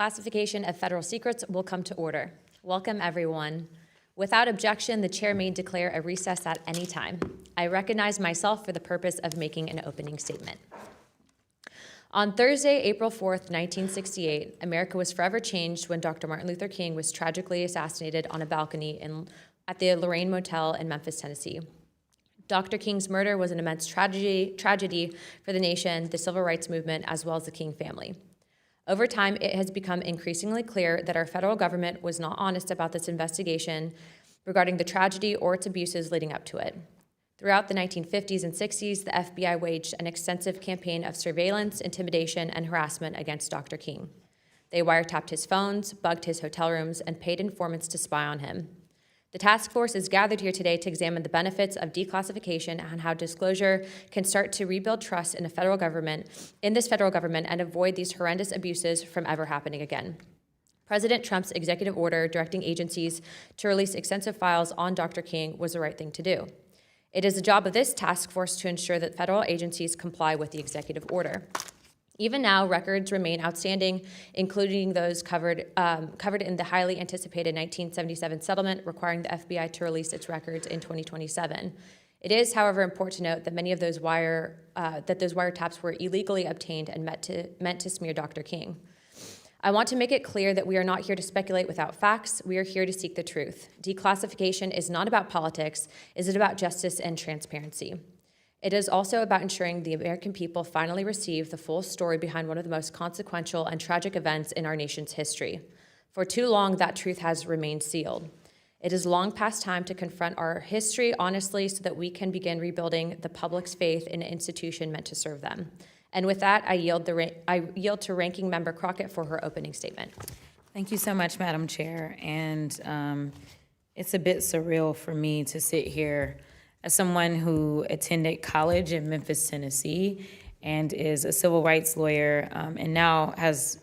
Classification of federal secrets will come to order. Welcome, everyone. Without objection, the chair may declare a recess at any time. I recognize myself for the purpose of making an opening statement. On Thursday, April 4th, 1968, America was forever changed when Dr. Martin Luther King was tragically assassinated on a balcony at the Lorraine Motel in Memphis, Tennessee. Dr. King's murder was an immense tragedy for the nation, the civil rights movement, as well as the King family. Over time, it has become increasingly clear that our federal government was not honest about this investigation regarding the tragedy or its abuses leading up to it. Throughout the 1950s and 60s, the FBI waged an extensive campaign of surveillance, intimidation, and harassment against Dr. King. They wiretapped his phones, bugged his hotel rooms, and paid informants to spy on him. The task force is gathered here today to examine the benefits of declassification and how disclosure can start to rebuild trust in this federal government, and avoid these horrendous abuses from ever happening again. President Trump's executive order directing agencies to release extensive files on Dr. King was the right thing to do. It is the job of this task force to ensure that federal agencies comply with the executive order. Even now, records remain outstanding, including those covered in the highly anticipated 1977 settlement requiring the FBI to release its records in 2027. It is, however, important to note that many of those wiretaps were illegally obtained and meant to smear Dr. King. I want to make it clear that we are not here to speculate without facts. We are here to seek the truth. Declassification is not about politics. It is about justice and transparency. It is also about ensuring the American people finally receive the full story behind one of the most consequential and tragic events in our nation's history. For too long, that truth has remained sealed. It is long past time to confront our history honestly so that we can begin rebuilding the public's faith in an institution meant to serve them. And with that, I yield to Ranking Member Crockett for her opening statement. Thank you so much, Madam Chair. And it's a bit surreal for me to sit here as someone who attended college in Memphis, Tennessee, and is a civil rights lawyer, and now has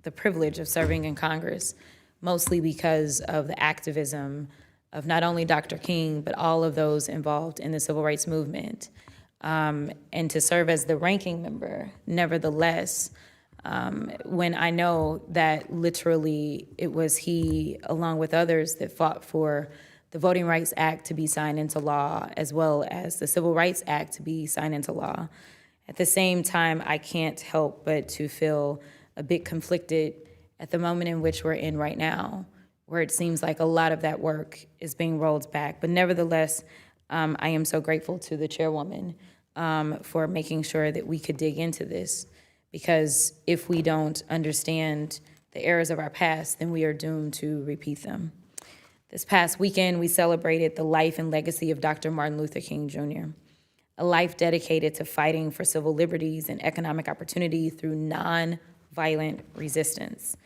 the privilege of serving in Congress, mostly because of the activism of not only Dr. King, but all of those involved in the civil rights movement. And to serve as the ranking member, nevertheless, when I know that literally it was he, along with others, that fought for the Voting Rights Act to be signed into law, as well as the Civil Rights Act to be signed into law. At the same time, I can't help but to feel a bit conflicted at the moment in which we're in right now, where it seems like a lot of that work is being rolled back. But nevertheless, I am so grateful to the chairwoman for making sure that we could dig into this, because if we don't understand the errors of our past, then we are doomed to repeat them. This past weekend, we celebrated the life and legacy of Dr. Martin Luther King Jr., a life dedicated to fighting for civil liberties and economic opportunity through non-violent resistance,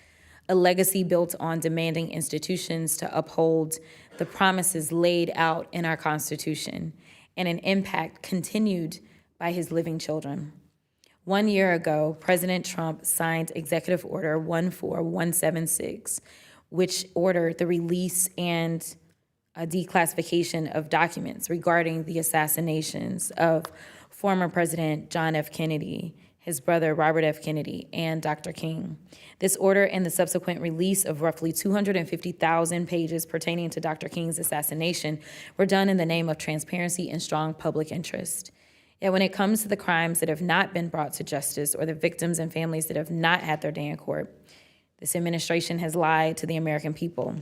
a legacy built on demanding institutions to uphold the promises laid out in our Constitution, and an impact continued by his living children. 1 year ago, President Trump signed Executive Order 14176, which ordered the release and declassification of documents regarding the assassinations of former President John F. Kennedy, his brother Robert F. Kennedy, and Dr. King. This order and the subsequent release of roughly 250,000 pages pertaining to Dr. King's assassination were done in the name of transparency and strong public interest. Yet when it comes to the crimes that have not been brought to justice or the victims and families that have not had their day in court, this administration has lied to the American people,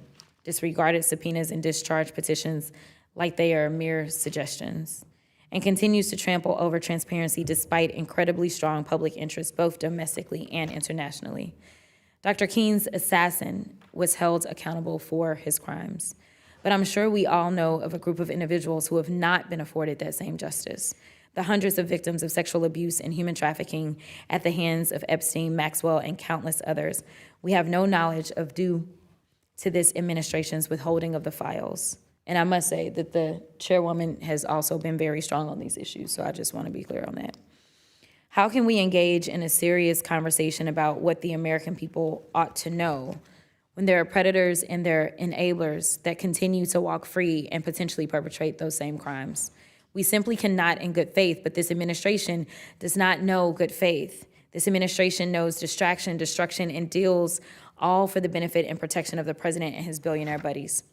disregarded subpoenas and discharged petitions like they are mere suggestions, and continues to trample over transparency despite incredibly strong public interest, both domestically and internationally. Dr. King's assassin was held accountable for his crimes, but I'm sure we all know of a group of individuals who have not been afforded that same justice. The hundreds of victims of sexual abuse and human trafficking at the hands of Epstein, Maxwell, and countless others. We have no knowledge of due to this administration's withholding of the files. And I must say that the chairwoman has also been very strong on these issues, so I just want to be clear on that. How can we engage in a serious conversation about what the American people ought to know when there are predators and their enablers that continue to walk free and potentially perpetrate those same crimes? We simply cannot in good faith, but this administration does not know good faith. This administration knows distraction, destruction, and deals all for the benefit and protection of the president and his billionaire buddies.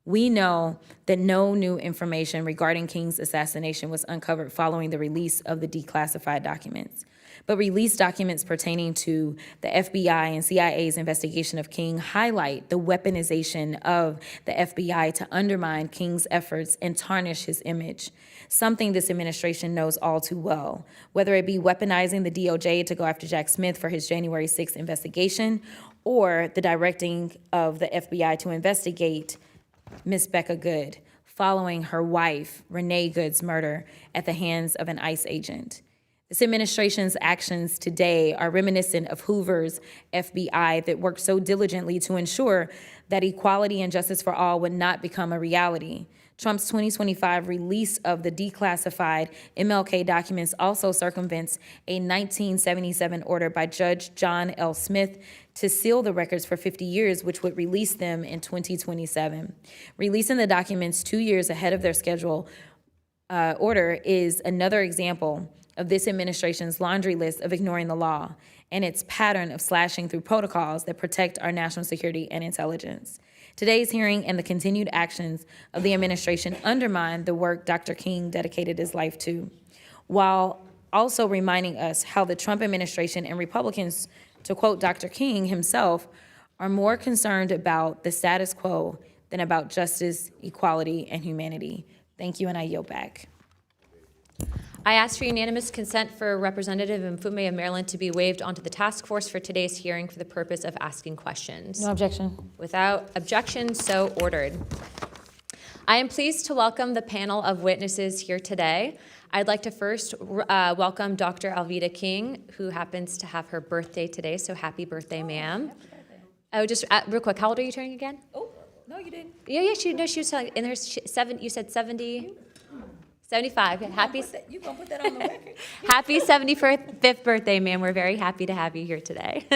We know that no new information regarding King's assassination was uncovered following the release of the declassified documents. But released documents pertaining to the FBI and CIA's investigation of King highlight the weaponization of the FBI to undermine King's efforts and tarnish his image, something this administration knows all too well, whether it be weaponizing the DOJ to go after Jack Smith for his January 6th investigation, or the directing of the FBI to investigate Miss Becca Good following her wife, Renee Good's murder at the hands of an ICE agent. This administration's actions today are reminiscent of Hoover's FBI that worked so diligently to ensure that equality and justice for all would not become a reality. Trump's 2025 release of the declassified MLK documents also circumvents a 1977 order by Judge John L. Smith to seal the records for 50 years, which would release them in 2027. Releasing the documents 2 years ahead of their schedule order is another example of this administration's laundry list of ignoring the law and its pattern of slashing through protocols that protect our national security and intelligence. Today's hearing and the continued actions of the administration undermine the work Dr. King dedicated his life to, while also reminding us how the Trump administration and Republicans, to quote Dr. King himself, are more concerned about the status quo than about justice, equality, and humanity. Thank you, and I yield back. I ask for unanimous consent for Representative Mfume of Maryland to be waived onto the task force for today's hearing for the purpose of asking questions. No objection. Without objection, so ordered. I am pleased to welcome the panel of witnesses here today. I'd like to first welcome Dr. Alvida King, who happens to have her birthday today, so happy birthday, ma'am. Oh, just real quick, how old are you turning again? Oh, no, you didn't. Yeah, she was in her you said 70? 75. Happy. You gonna put that on the record? Happy 75th birthday, ma'am. We're very happy to have you here today.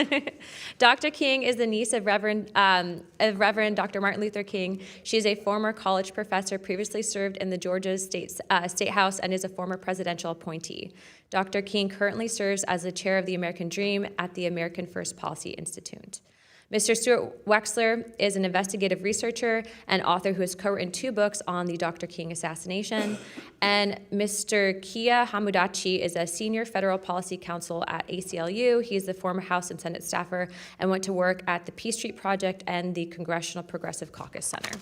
Dr. King is the niece of Reverend Dr. Martin Luther King. She is a former college professor, previously served in the Georgia State House, and is a former presidential appointee. Dr. King currently serves as the chair of the American Dream at the American First Policy Institute. Mr. Stuart Wexler is an investigative researcher and author who has co-written 2 books on the Dr. King assassination. And Mr. Kia Hamadachi is a senior federal policy counsel at ACLU. He is the former House and Senate staffer and went to work at the Peace Street Project and the Congressional Progressive Caucus Center.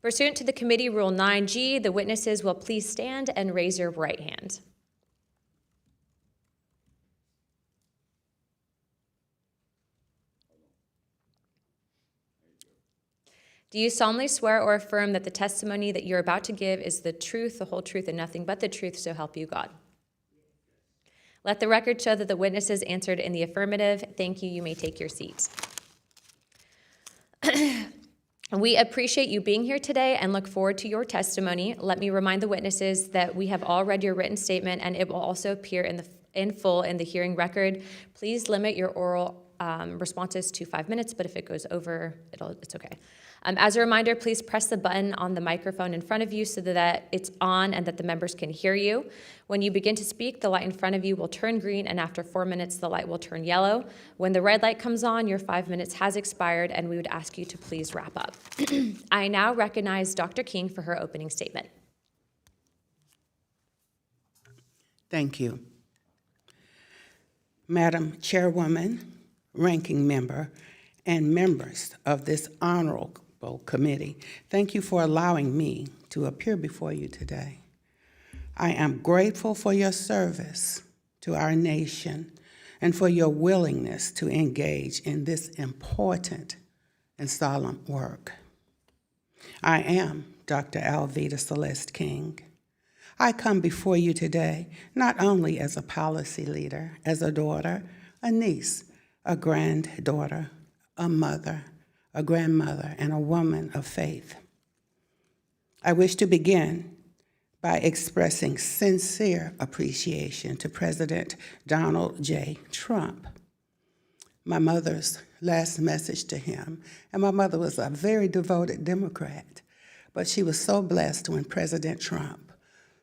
Pursuant to the committee rule 9G, the witnesses will please stand and raise your right hand. Do you solemnly swear or affirm that the testimony that you're about to give is the truth, the whole truth, and nothing but the truth, so help you God? Let the record show that the witnesses answered in the affirmative. Thank you. You may take your seats. We appreciate you being here today and look forward to your testimony. Let me remind the witnesses that we have all read your written statement, and it will also appear in full in the hearing record. Please limit your oral responses to 5 minutes, but if it goes over, it's okay. As a reminder, please press the button on the microphone in front of you so that it's on and that the members can hear you. When you begin to speak, the light in front of you will turn green, and after 4 minutes, the light will turn yellow. When the red light comes on, your 5 minutes has expired, and we would ask you to please wrap up. I now recognize Dr. King for her opening statement. Thank you. Madam Chairwoman, Ranking Member, and members of this honorable committee, thank you for allowing me to appear before you today. I am grateful for your service to our nation and for your willingness to engage in this important and solemn work. I am Dr. Alvida Celeste King. I come before you today not only as a policy leader, as a daughter, a niece, a granddaughter, a mother, a grandmother, and a woman of faith. I wish to begin by expressing sincere appreciation to President Donald J. Trump. My mother's last message to him, and my mother was a very devoted Democrat, but she was so blessed when President Trump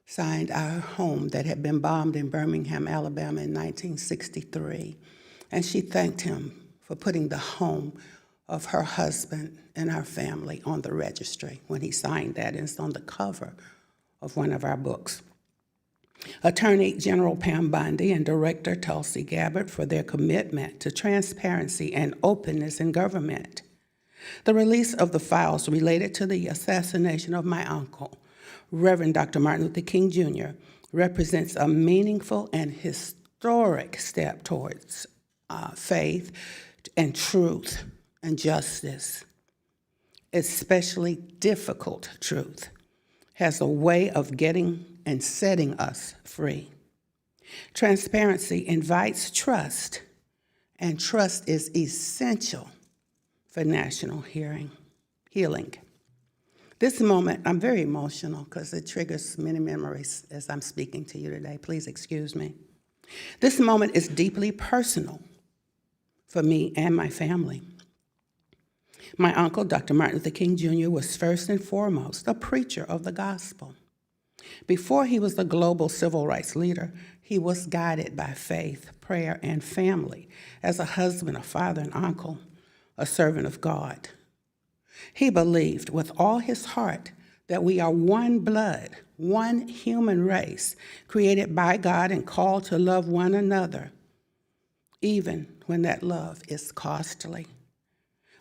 signed our home that had been bombed in Birmingham, Alabama in 1963, and she thanked him for putting the home of her husband and our family on the registry when he signed that, and it's on the cover of one of our books. Attorney General Pam Bondi and Director Tulsi Gabbard for their commitment to transparency and openness in government. The release of the files related to the assassination of my uncle, Reverend Dr. Martin Luther King Jr., represents a meaningful and historic step towards faith and truth and justice. Especially difficult truth has a way of getting and setting us free. Transparency invites trust, and trust is essential for national healing. This moment, I'm very emotional because it triggers many memories as I'm speaking to you today. Please excuse me. This moment is deeply personal for me and my family. My uncle, Dr. Martin Luther King Jr., was first and foremost a preacher of the gospel. Before he was a global civil rights leader, he was guided by faith, prayer, and family as a husband, a father, and uncle, a servant of God. He believed with all his heart that we are one blood, one human race, created by God and called to love one another, even when that love is costly.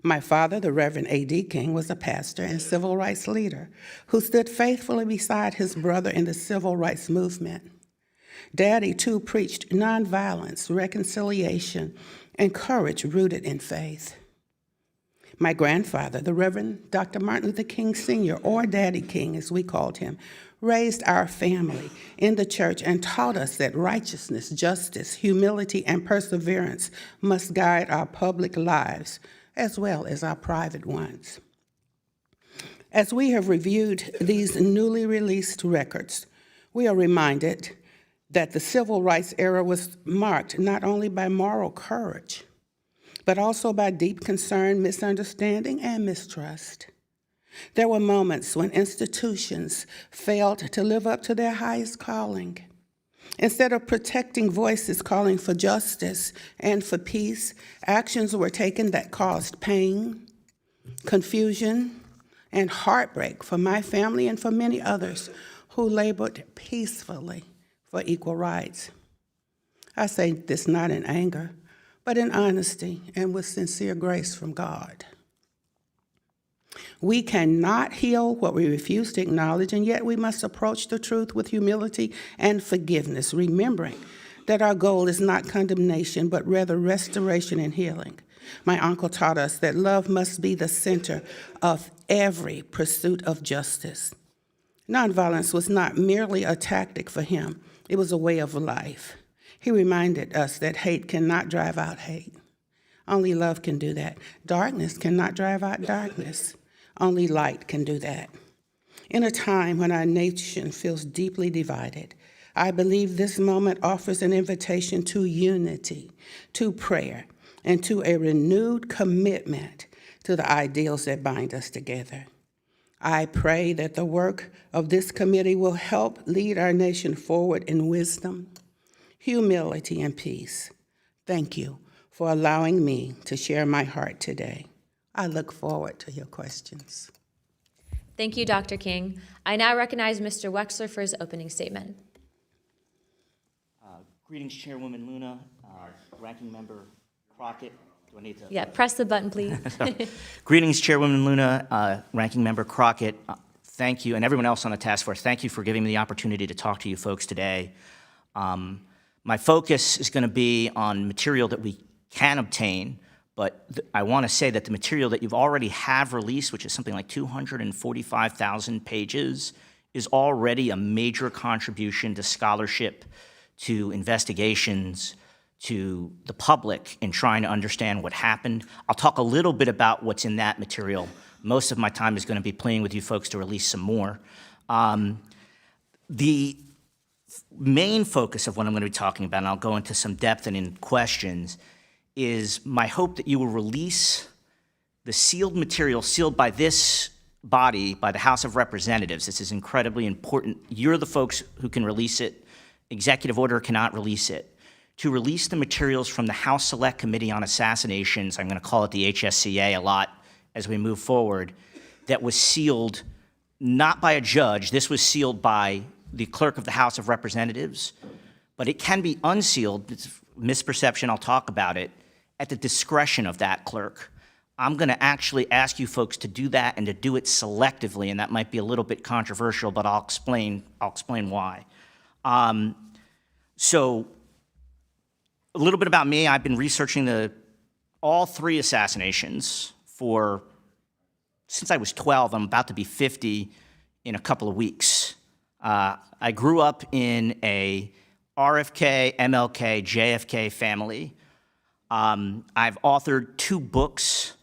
My father, the Reverend A.D. King, was a pastor and civil rights leader who stood faithfully beside his brother in the civil rights movement. Daddy, too, preached nonviolence, reconciliation, and courage rooted in faith. My grandfather, the Reverend Dr. Martin Luther King Sr., or Daddy King as we called him, raised our family in the church and taught us that righteousness, justice, humility, and perseverance must guide our public lives as well as our private ones. As we have reviewed these newly released records, we are reminded that the civil rights era was marked not only by moral courage, but also by deep concern, misunderstanding, and mistrust. There were moments when institutions failed to live up to their highest calling. Instead of protecting voices calling for justice and for peace, actions were taken that caused pain, confusion, and heartbreak for my family and for many others who labored peacefully for equal rights. I say this not in anger, but in honesty and with sincere grace from God. We cannot heal what we refuse to acknowledge, and yet we must approach the truth with humility and forgiveness, remembering that our goal is not condemnation, but rather restoration and healing. My uncle taught us that love must be the center of every pursuit of justice. Nonviolence was not merely a tactic for him, it was a way of life. He reminded us that hate cannot drive out hate. Only love can do that. Darkness cannot drive out darkness. Only light can do that. In a time when our nation feels deeply divided, I believe this moment offers an invitation to unity, to prayer, and to a renewed commitment to the ideals that bind us together. I pray that the work of this committee will help lead our nation forward in wisdom, humility, and peace. Thank you for allowing me to share my heart today. I look forward to your questions. Thank you, Dr. King. I now recognize Mr. Wexler for his opening statement. Greetings, Chairwoman Luna, Ranking Member Crockett. Do I need to? Yeah, press the button, please. Greetings, Chairwoman Luna, Ranking Member Crockett. Thank you, and everyone else on the task force. Thank you for giving me the opportunity to talk to you folks today. My focus is going to be on material that we can obtain, but I want to say that the material that you've already have released, which is something like 245,000 pages, is already a major contribution to scholarship, to investigations, to the public in trying to understand what happened. I'll talk a little bit about what's in that material. Most of my time is going to be playing with you folks to release some more. The main focus of what I'm going to be talking about, and I'll go into some depth and in questions, is my hope that you will release the sealed material, sealed by this body, by the House of Representatives. This is incredibly important. You're the folks who can release it. Executive order cannot release it. to release the materials from the House Select Committee on Assassinations, I'm going to call it the HSCA a lot as we move forward, that was sealed not by a judge. This was sealed by the clerk of the House of Representatives, but it can be unsealed. It's misperception, I'll talk about it, at the discretion of that clerk. I'm going to actually ask you folks to do that and to do it selectively, and that might be a little bit controversial, but I'll explain why. So a little bit about me. I've been researching all three assassinations since I was 12. I'm about to be 50 in a couple of weeks. I grew up in a RFK, MLK, JFK family. I've authored 2 books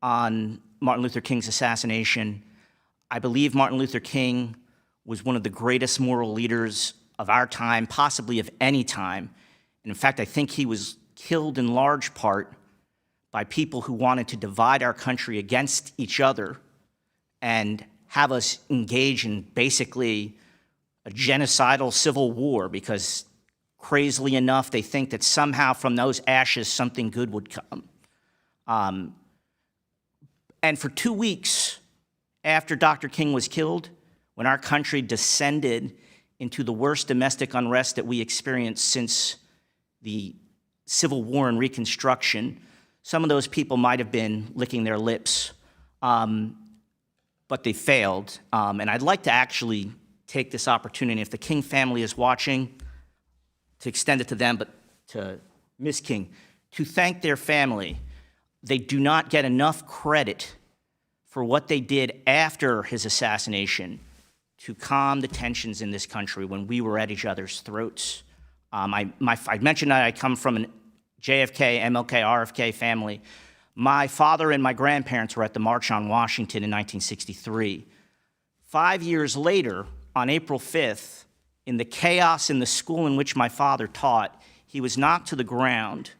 on Martin Luther King's assassination. I believe Martin Luther King was one of the greatest moral leaders of our time, possibly of any time. And in fact, I think he was killed in large part by people who wanted to divide our country against each other and have us engage in basically a genocidal civil war, because crazily enough, they think that somehow from those ashes something good would come. And for 2 weeks after Dr. King was killed, when our country descended into the worst domestic unrest that we experienced since the Civil War and Reconstruction, some of those people might have been licking their lips, but they failed. And I'd like to actually take this opportunity, if the King family is watching, to extend it to them, but to Ms. King, to thank their family. They do not get enough credit for what they did after his assassination to calm the tensions in this country when we were at each other's throats. I mentioned that I come from an JFK, MLK, RFK family. My father and my grandparents were at the March on Washington in 1963. 5 years later, on April 5th, in the chaos in the school in which my father taught, he was knocked to the ground.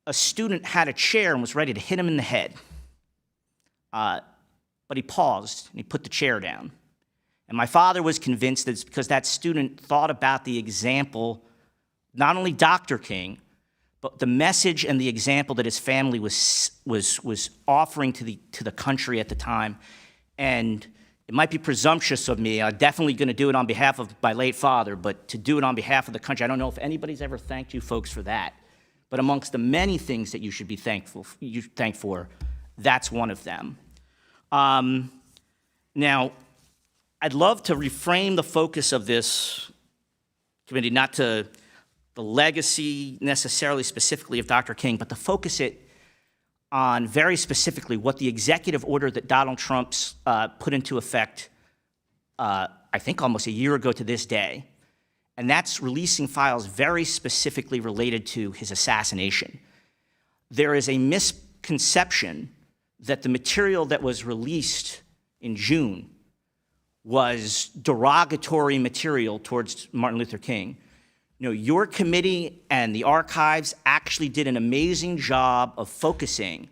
A student had a chair and was ready to hit him in the head. But he paused and he put the chair down. And my father was convinced that it's because that student thought about the example, not only Dr. King, but the message and the example that his family was offering to the country at the time. And it might be presumptuous of me. I'm definitely going to do it on behalf of my late father, but to do it on behalf of the country, I don't know if anybody's ever thanked you folks for that. But amongst the many things that you should be thankful for, that's one of them. Now, I'd love to reframe the focus of this committee, not to the legacy necessarily specifically of Dr. King, but to focus it on very specifically what the executive order that Donald Trump put into effect, I think almost a year ago to this day, and that's releasing files very specifically related to his assassination. There is a misconception that the material that was released in June was derogatory material towards Martin Luther King. You know, your committee and the archives actually did an amazing job of focusing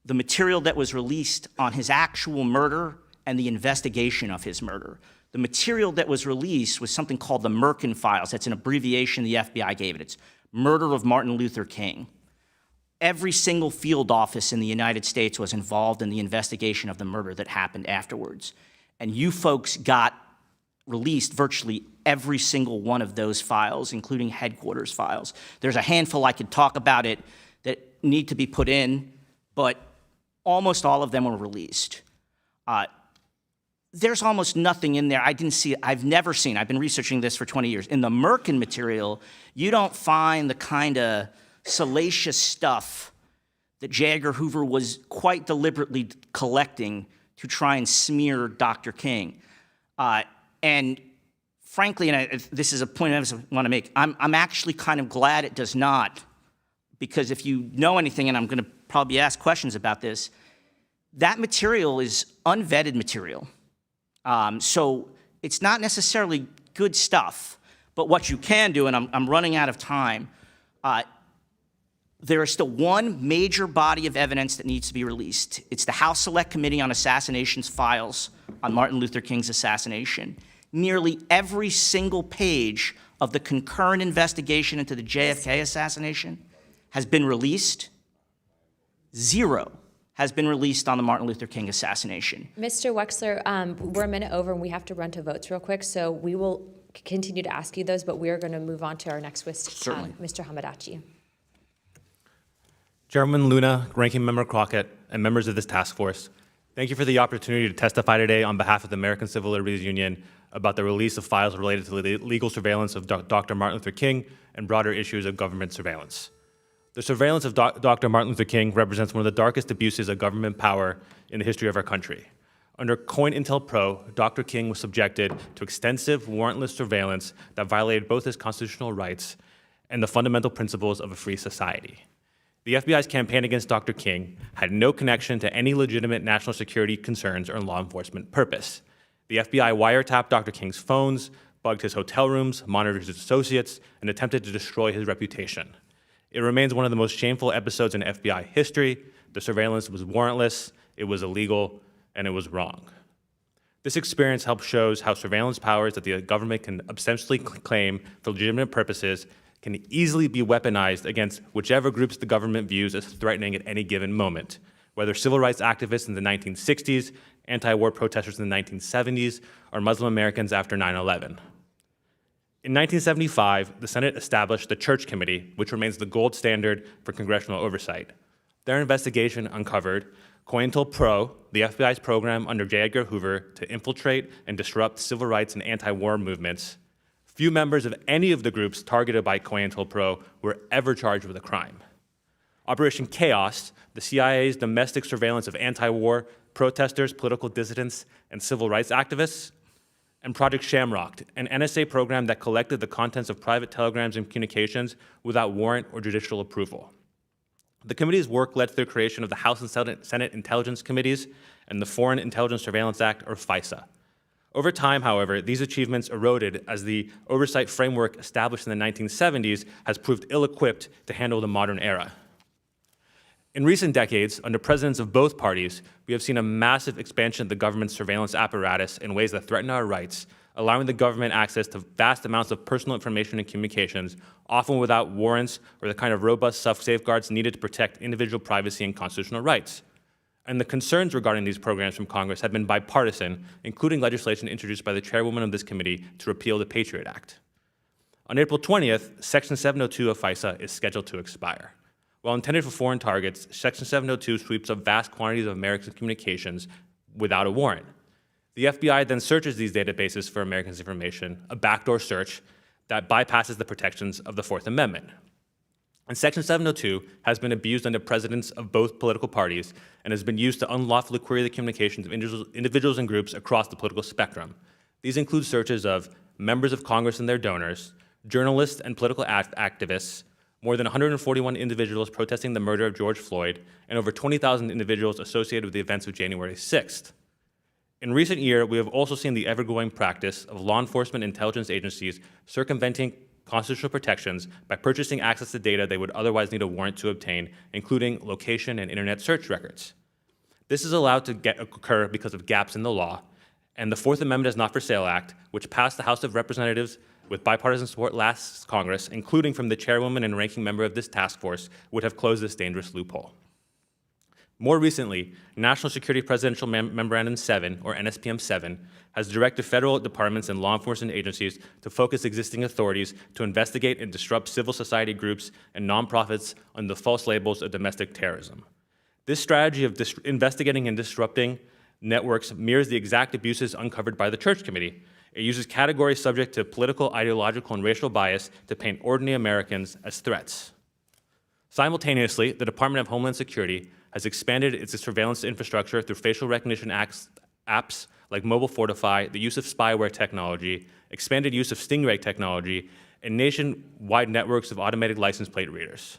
the material that was released on his actual murder and the investigation of his murder. The material that was released was something called the Merkin files. That's an abbreviation the FBI gave it. It's Murder of Martin Luther King. Every single field office in the United States was involved in the investigation of the murder that happened afterwards. And you folks got released virtually every single one of those files, including headquarters files. There's a handful I could talk about it that need to be put in, but almost all of them were released. There's almost nothing in there I've never seen, I've been researching this for 20 years. In the Merkin material, you don't find the kind of salacious stuff that J. Edgar Hoover was quite deliberately collecting to try and smear Dr. King. And frankly, and this is a point I want to make, I'm actually kind of glad it does not, because if you know anything, and I'm going to probably ask questions about this, that material is unvetted material. So it's not necessarily good stuff, but what you can do, and I'm running out of time, there is still one major body of evidence that needs to be released. It's the House Select Committee on Assassinations files on Martin Luther King's assassination nearly every single page of the concurrent investigation into the JFK assassination has been released. Zero has been released on the Martin Luther King assassination. Mr. Wexler, we're a minute over and we have to run to votes real quick, so we will continue to ask you those, but we are going to move on to our next witness, Certainly. Mr. Hamadachi. Chairwoman Luna, Ranking Member Crockett, and members of this task force, thank you for the opportunity to testify today on behalf of the American Civil Liberties Union about the release of files related to the legal surveillance of Dr. Martin Luther King and broader issues of government surveillance. The surveillance of Dr. Martin Luther King represents one of the darkest abuses of government power in the history of our country. Under COINTELPRO, Dr. King was subjected to extensive warrantless surveillance that violated both his constitutional rights and the fundamental principles of a free society. The FBI's campaign against Dr. King had no connection to any legitimate national security concerns or law enforcement purpose. The FBI wiretapped Dr. King's phones, bugged his hotel rooms, monitored his associates, and attempted to destroy his reputation. It remains one of the most shameful episodes in FBI history. The surveillance was warrantless, it was illegal, and it was wrong. This experience helps shows how surveillance powers that the government can ostensibly claim for legitimate purposes can easily be weaponized against whichever groups the government views as threatening at any given moment, whether civil rights activists in the 1960s, anti-war protesters in the 1970s, or Muslim Americans after 9/11. In 1975, the Senate established the Church Committee, which remains the gold standard for congressional oversight. Their investigation uncovered COINTELPRO, the FBI's program under J. Edgar Hoover to infiltrate and disrupt civil rights and anti-war movements. Few members of any of the groups targeted by COINTELPRO were ever charged with a crime. Operation Chaos, the CIA's domestic surveillance of anti-war protesters, political dissidents, and civil rights activists, and Project Shamrock, an NSA program that collected the contents of private telegrams and communications without warrant or judicial approval. The committee's work led to the creation of the House and Senate Intelligence Committees and the Foreign Intelligence Surveillance Act, or FISA. Over time, however, these achievements eroded as the oversight framework established in the 1970s has proved ill-equipped to handle the modern era. In recent decades, under presidents of both parties, we have seen a massive expansion of the government's surveillance apparatus in ways that threaten our rights, allowing the government access to vast amounts of personal information and communications, often without warrants or the kind of robust safeguards needed to protect individual privacy and constitutional rights. And the concerns regarding these programs from Congress have been bipartisan, including legislation introduced by the chairwoman of this committee to repeal the Patriot Act. On April 20th, Section 702 of FISA is scheduled to expire. While intended for foreign targets, Section 702 sweeps up vast quantities of American communications without a warrant. The FBI then searches these databases for Americans' information, a backdoor search that bypasses the protections of the Fourth Amendment. And Section 702 has been abused under presidents of both political parties and has been used to unlawfully query the communications of individuals and groups across the political spectrum. These include searches of members of Congress and their donors, journalists and political activists, more than 141 individuals protesting the murder of George Floyd, and over 20,000 individuals associated with the events of January 6th. In recent years, we have also seen the ever-growing practice of law enforcement intelligence agencies circumventing constitutional protections by purchasing access to data they would otherwise need a warrant to obtain, including location and internet search records. This is allowed to occur because of gaps in the law, and the Fourth Amendment is Not for Sale Act, which passed the House of Representatives with bipartisan support last Congress, including from the chairwoman and ranking member of this task force, would have closed this dangerous loophole. More recently, National Security Presidential Memorandum 7, or NSPM 7, has directed federal departments and law enforcement agencies to focus existing authorities to investigate and disrupt civil society groups and nonprofits under the false labels of domestic terrorism. This strategy of investigating and disrupting networks mirrors the exact abuses uncovered by the Church Committee. It uses categories subject to political, ideological, and racial bias to paint ordinary Americans as threats. Simultaneously, the Department of Homeland Security has expanded its surveillance infrastructure through facial recognition apps like Mobile Fortify, the use of spyware technology, expanded use of Stingray technology, and nationwide networks of automated license plate readers.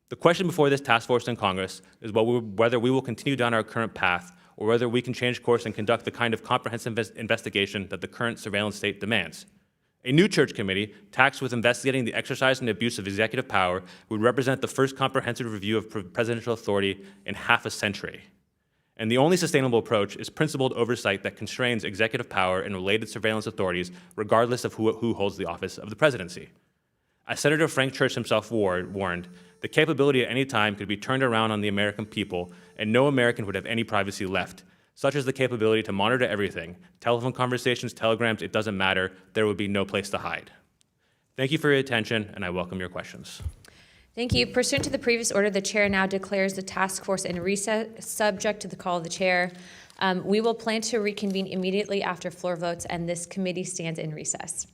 The question before this task force in Congress is whether we will continue down our current path or whether we can change course and conduct the kind of comprehensive investigation that the current surveillance state demands. A new Church Committee, tasked with investigating the exercise and abuse of executive power, would represent the first comprehensive review of presidential authority in half a century. And the only sustainable approach is principled oversight that constrains executive power and related surveillance authorities, regardless of who holds the office of the presidency. As Senator Frank Church himself warned, the capability at any time could be turned around on the American people, and no American would have any privacy left, such as the capability to monitor everything. Telephone conversations, telegrams, it doesn't matter. There would be no place to hide. Thank you for your attention, and I welcome your questions. Thank you. Pursuant to the previous order, the chair now declares the task force in recess, subject to the call of the chair. We will plan to reconvene immediately after floor votes, and this committee stands in recess.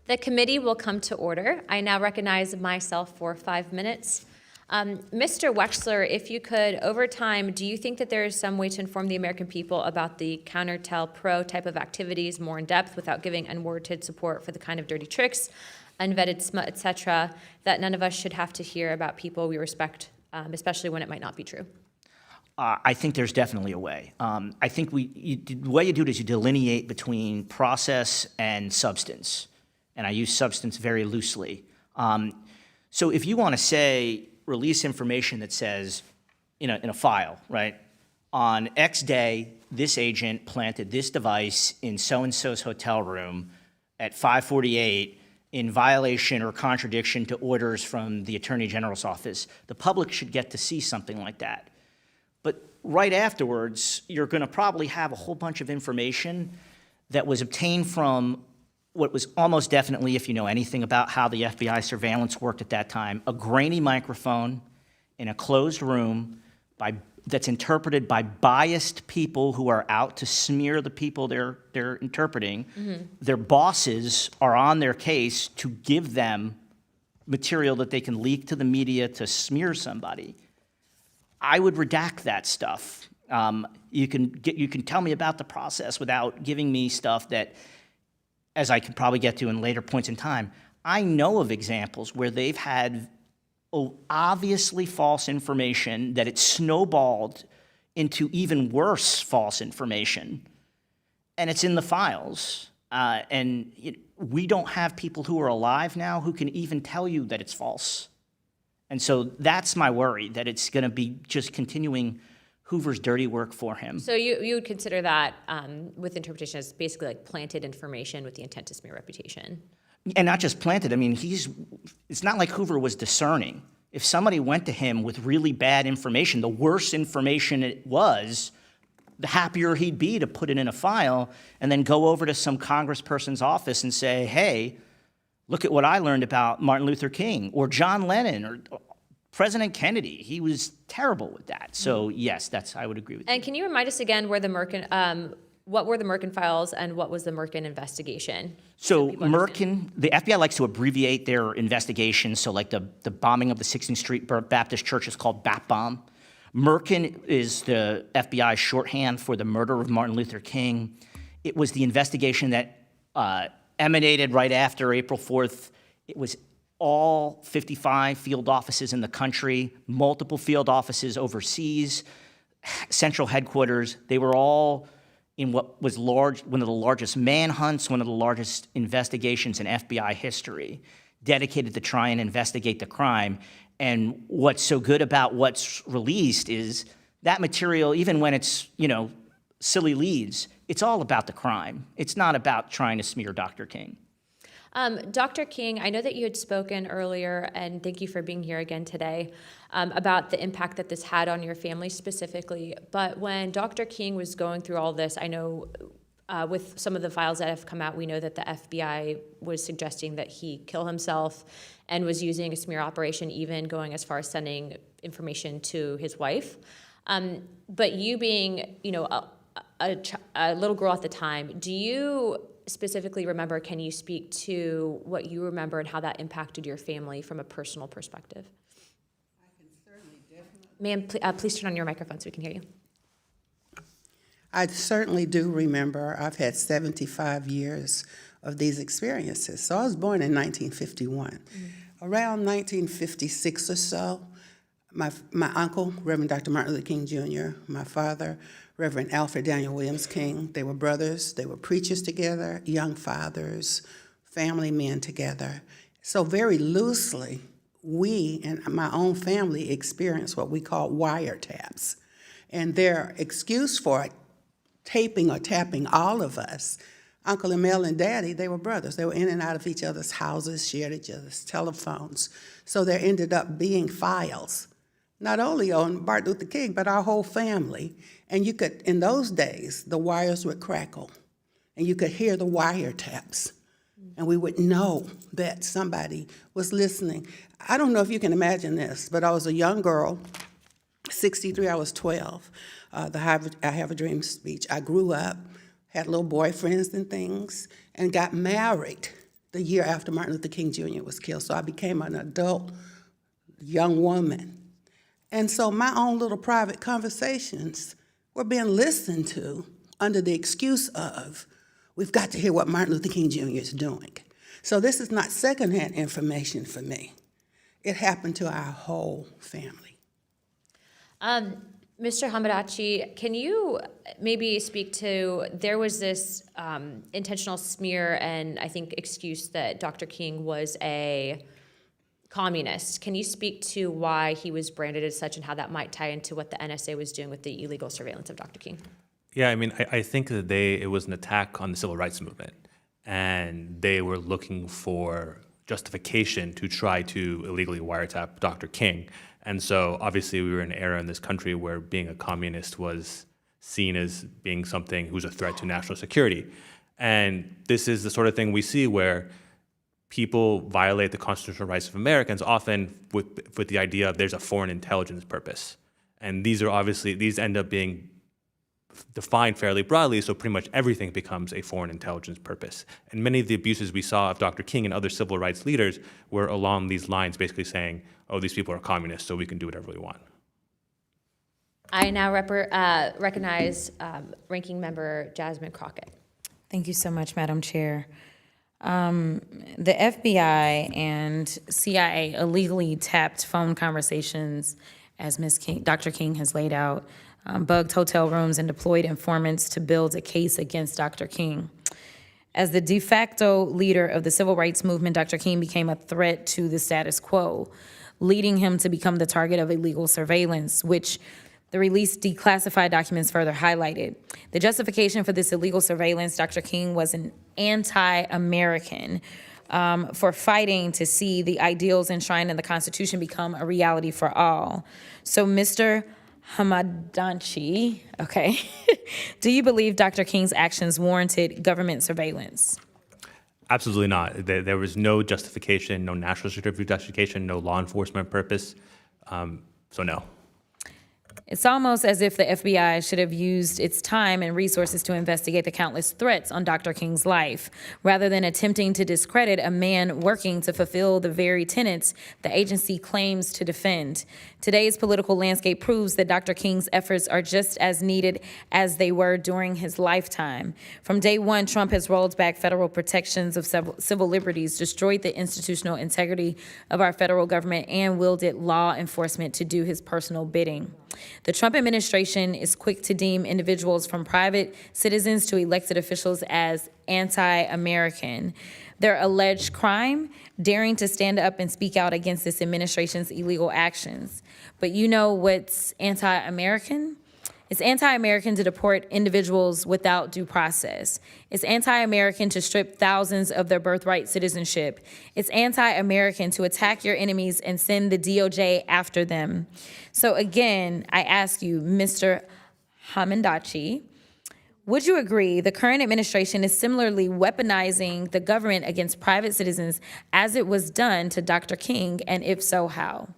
The committee will come to order. I now recognize myself for 5 minutes. Mr. Wexler, if you could, over time, do you think that there is some way to inform the American people about the counter-tel-pro type of activities more in depth without giving unwarranted support for the kind of dirty tricks, unvetted smut, et cetera, that none of us should have to hear about people we respect, especially when it might not be true? I think there's definitely a way. I think the way you do it is you delineate between process and substance, and I use substance very loosely. So if you want to say, release information that says, in a file, right, on X day, this agent planted this device in so-and-so's hotel room at 5:48 in violation or contradiction to orders from the Attorney General's office, the public should get to see something like that. But right afterwards, you're going to probably have a whole bunch of information that was obtained from what was almost definitely, if you know anything about how the FBI surveillance worked at that time, a grainy microphone in a closed room that's interpreted by biased people who are out to smear the people they're interpreting. Mm-hmm. Their bosses are on their case to give them material that they can leak to the media to smear somebody. I would redact that stuff. You can tell me about the process without giving me stuff that, as I could probably get to in later points in time, I know of examples where they've had obviously false information that it snowballed into even worse false information, and it's in the files. We don't have people who are alive now who can even tell you that it's false. And so that's my worry, that it's going to be just continuing Hoover's dirty work for him. So you would consider that with interpretation as basically like planted information with the intent to smear reputation? And not just planted. I mean, it's not like Hoover was discerning. If somebody went to him with really bad information, the worse information it was, the happier he'd be to put it in a file and then go over to some congressperson's office and say, hey, look at what I learned about Martin Luther King or John Lennon or President Kennedy. He was terrible with that. So yes, I would agree with you. And can you remind us again where the Merkin, what were the Merkin files and what was the Merkin investigation? So Merkin, the FBI likes to abbreviate their investigations. So like the bombing of the 16th Street Baptist Church is called BAP bomb. Merkin is the FBI shorthand for the murder of Martin Luther King. It was the investigation that emanated right after April 4th. It was all 55 field offices in the country, multiple field offices overseas, central headquarters. They were all in what was one of the largest manhunts, one of the largest investigations in FBI history, dedicated to try and investigate the crime. And what's so good about what's released is that material, even when it's, silly leads, it's all about the crime. It's not about trying to smear Dr. King. Dr. King, I know that you had spoken earlier, and thank you for being here again today, about the impact that this had on your family specifically. But when Dr. King was going through all this, I know with some of the files that have come out, we know that the FBI was suggesting that he kill himself and was using a smear operation, even going as far as sending information to his wife. But you being, a little girl at the time, do you specifically remember, can you speak to what you remember and how that impacted your family from a personal perspective? I can certainly definitely. Ma'am, please turn on your microphone so we can hear you. I certainly do remember. I've had 75 years of these experiences. So I was born in 1951. Mm-hmm. Around 1956 or so, my uncle, Reverend Dr. Martin Luther King Jr., my father, Reverend Alfred Daniel Williams King, they were brothers, they were preachers together, young fathers, family men together. So very loosely, we and my own family experienced what we call wiretaps. And their excuse for it, taping or tapping all of us, Uncle and Mel and Daddy, they were brothers. They were in and out of each other's houses, shared each other's telephones. So there ended up being files, not only on Martin Luther King, but our whole family. And you could, in those days, the wires would crackle, and you could hear the wiretaps, and we would know that somebody was listening. I don't know if you can imagine this, but I was a young girl, 63, I was 12. I Have a Dream speech. I grew up, had little boyfriends and things, and got married the year after Martin Luther King Jr. was killed. So I became an adult young woman. And so my own little private conversations were being listened to under the excuse of, we've got to hear what Martin Luther King Jr. is doing. So this is not secondhand information for me. It happened to our whole family. Mr. Hamadachi, can you maybe speak to, there was this intentional smear and I think excuse that Dr. King was a communist. Can you speak to why he was branded as such and how that might tie into what the NSA was doing with the illegal surveillance of Dr. King? Yeah, I mean, I think that it was an attack on the civil rights movement, and they were looking for justification to try to illegally wiretap Dr. King. And so obviously we were in an era in this country where being a communist was seen as being something who's a threat to national security. And this is the sort of thing we see where people violate the constitutional rights of Americans, often with the idea of there's a foreign intelligence purpose. And these end up being defined fairly broadly, so pretty much everything becomes a foreign intelligence purpose. And many of the abuses we saw of Dr. King and other civil rights leaders were along these lines, basically saying, oh, these people are communists, so we can do whatever we want. I now recognize Ranking Member Jasmine Crockett. Thank you so much, Madam Chair. The FBI and CIA illegally tapped phone conversations, as Dr. King has laid out, bugged hotel rooms and deployed informants to build a case against Dr. King. As the de facto leader of the civil rights movement, Dr. King became a threat to the status quo, leading him to become the target of illegal surveillance, which the released declassified documents further highlighted. The justification for this illegal surveillance, Dr. King was an anti-American for fighting to see the ideals enshrined in the Constitution become a reality for all. So, Mr. Hamadachi, okay, do you believe Dr. King's actions warranted government surveillance? Absolutely not. There was no justification, no national security justification, no law enforcement purpose, so no. It's almost as if the FBI should have used its time and resources to investigate the countless threats on Dr. King's life, rather than attempting to discredit a man working to fulfill the very tenets the agency claims to defend. Today's political landscape proves that Dr. King's efforts are just as needed as they were during his lifetime. From day one, Trump has rolled back federal protections of civil liberties, destroyed the institutional integrity of our federal government, and wielded law enforcement to do his personal bidding. The Trump administration is quick to deem individuals from private citizens to elected officials as anti-American. Their alleged crime, daring to stand up and speak out against this administration's illegal actions. But you know what's anti-American? It's anti-American to deport individuals without due process. It's anti-American to strip thousands of their birthright citizenship. It's anti-American to attack your enemies and send the DOJ after them. So again, I ask you, Mr. Hamadachi, would you agree the current administration is similarly weaponizing the government against private citizens as it was done to Dr. King, and if so, how?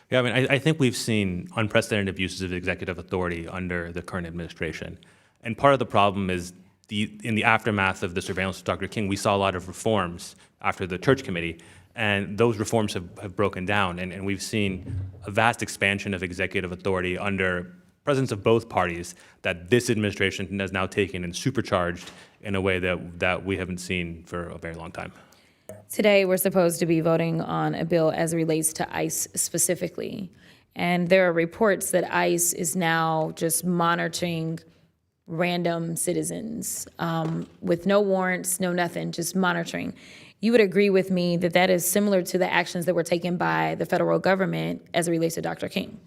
Yeah, I mean, I think we've seen unprecedented abuses of executive authority under the current administration. And part of the problem is in the aftermath of the surveillance of Dr. King, we saw a lot of reforms after the Church Committee, and those reforms have broken down. And we've seen a vast expansion of executive authority under presence of both parties that this administration has now taken and supercharged in a way that we haven't seen for a very long time. Today, we're supposed to be voting on a bill as it relates to ICE specifically. And there are reports that ICE is now just monitoring random citizens with no warrants, no nothing, just monitoring. You would agree with me that that is similar to the actions that were taken by the federal government as it relates to Dr. King?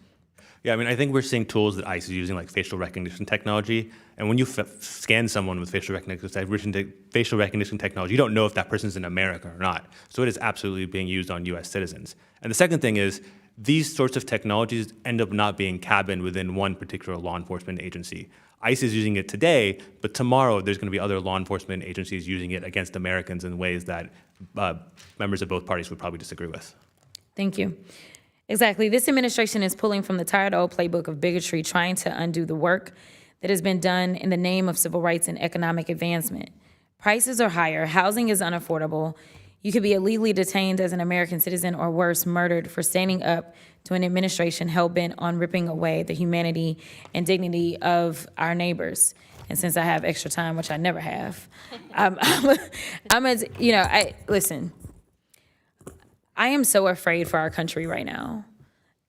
Yeah, I mean, I think we're seeing tools that ICE is using, like facial recognition technology. And when you scan someone with facial recognition technology, you don't know if that person's in America or not. So it is absolutely being used on U.S. citizens. And the second thing is, these sorts of technologies end up not being cabined within one particular law enforcement agency. ICE is using it today, but tomorrow there's going to be other law enforcement agencies using it against Americans in ways that members of both parties would probably disagree with. Thank you. Exactly. This administration is pulling from the tired old playbook of bigotry, trying to undo the work that has been done in the name of civil rights and economic advancement. Prices are higher, housing is unaffordable, You could be illegally detained as an American citizen or worse, murdered for standing up to an administration hell-bent on ripping away the humanity and dignity of our neighbors. And since I have extra time, which I never have, listen, I am so afraid for our country right now.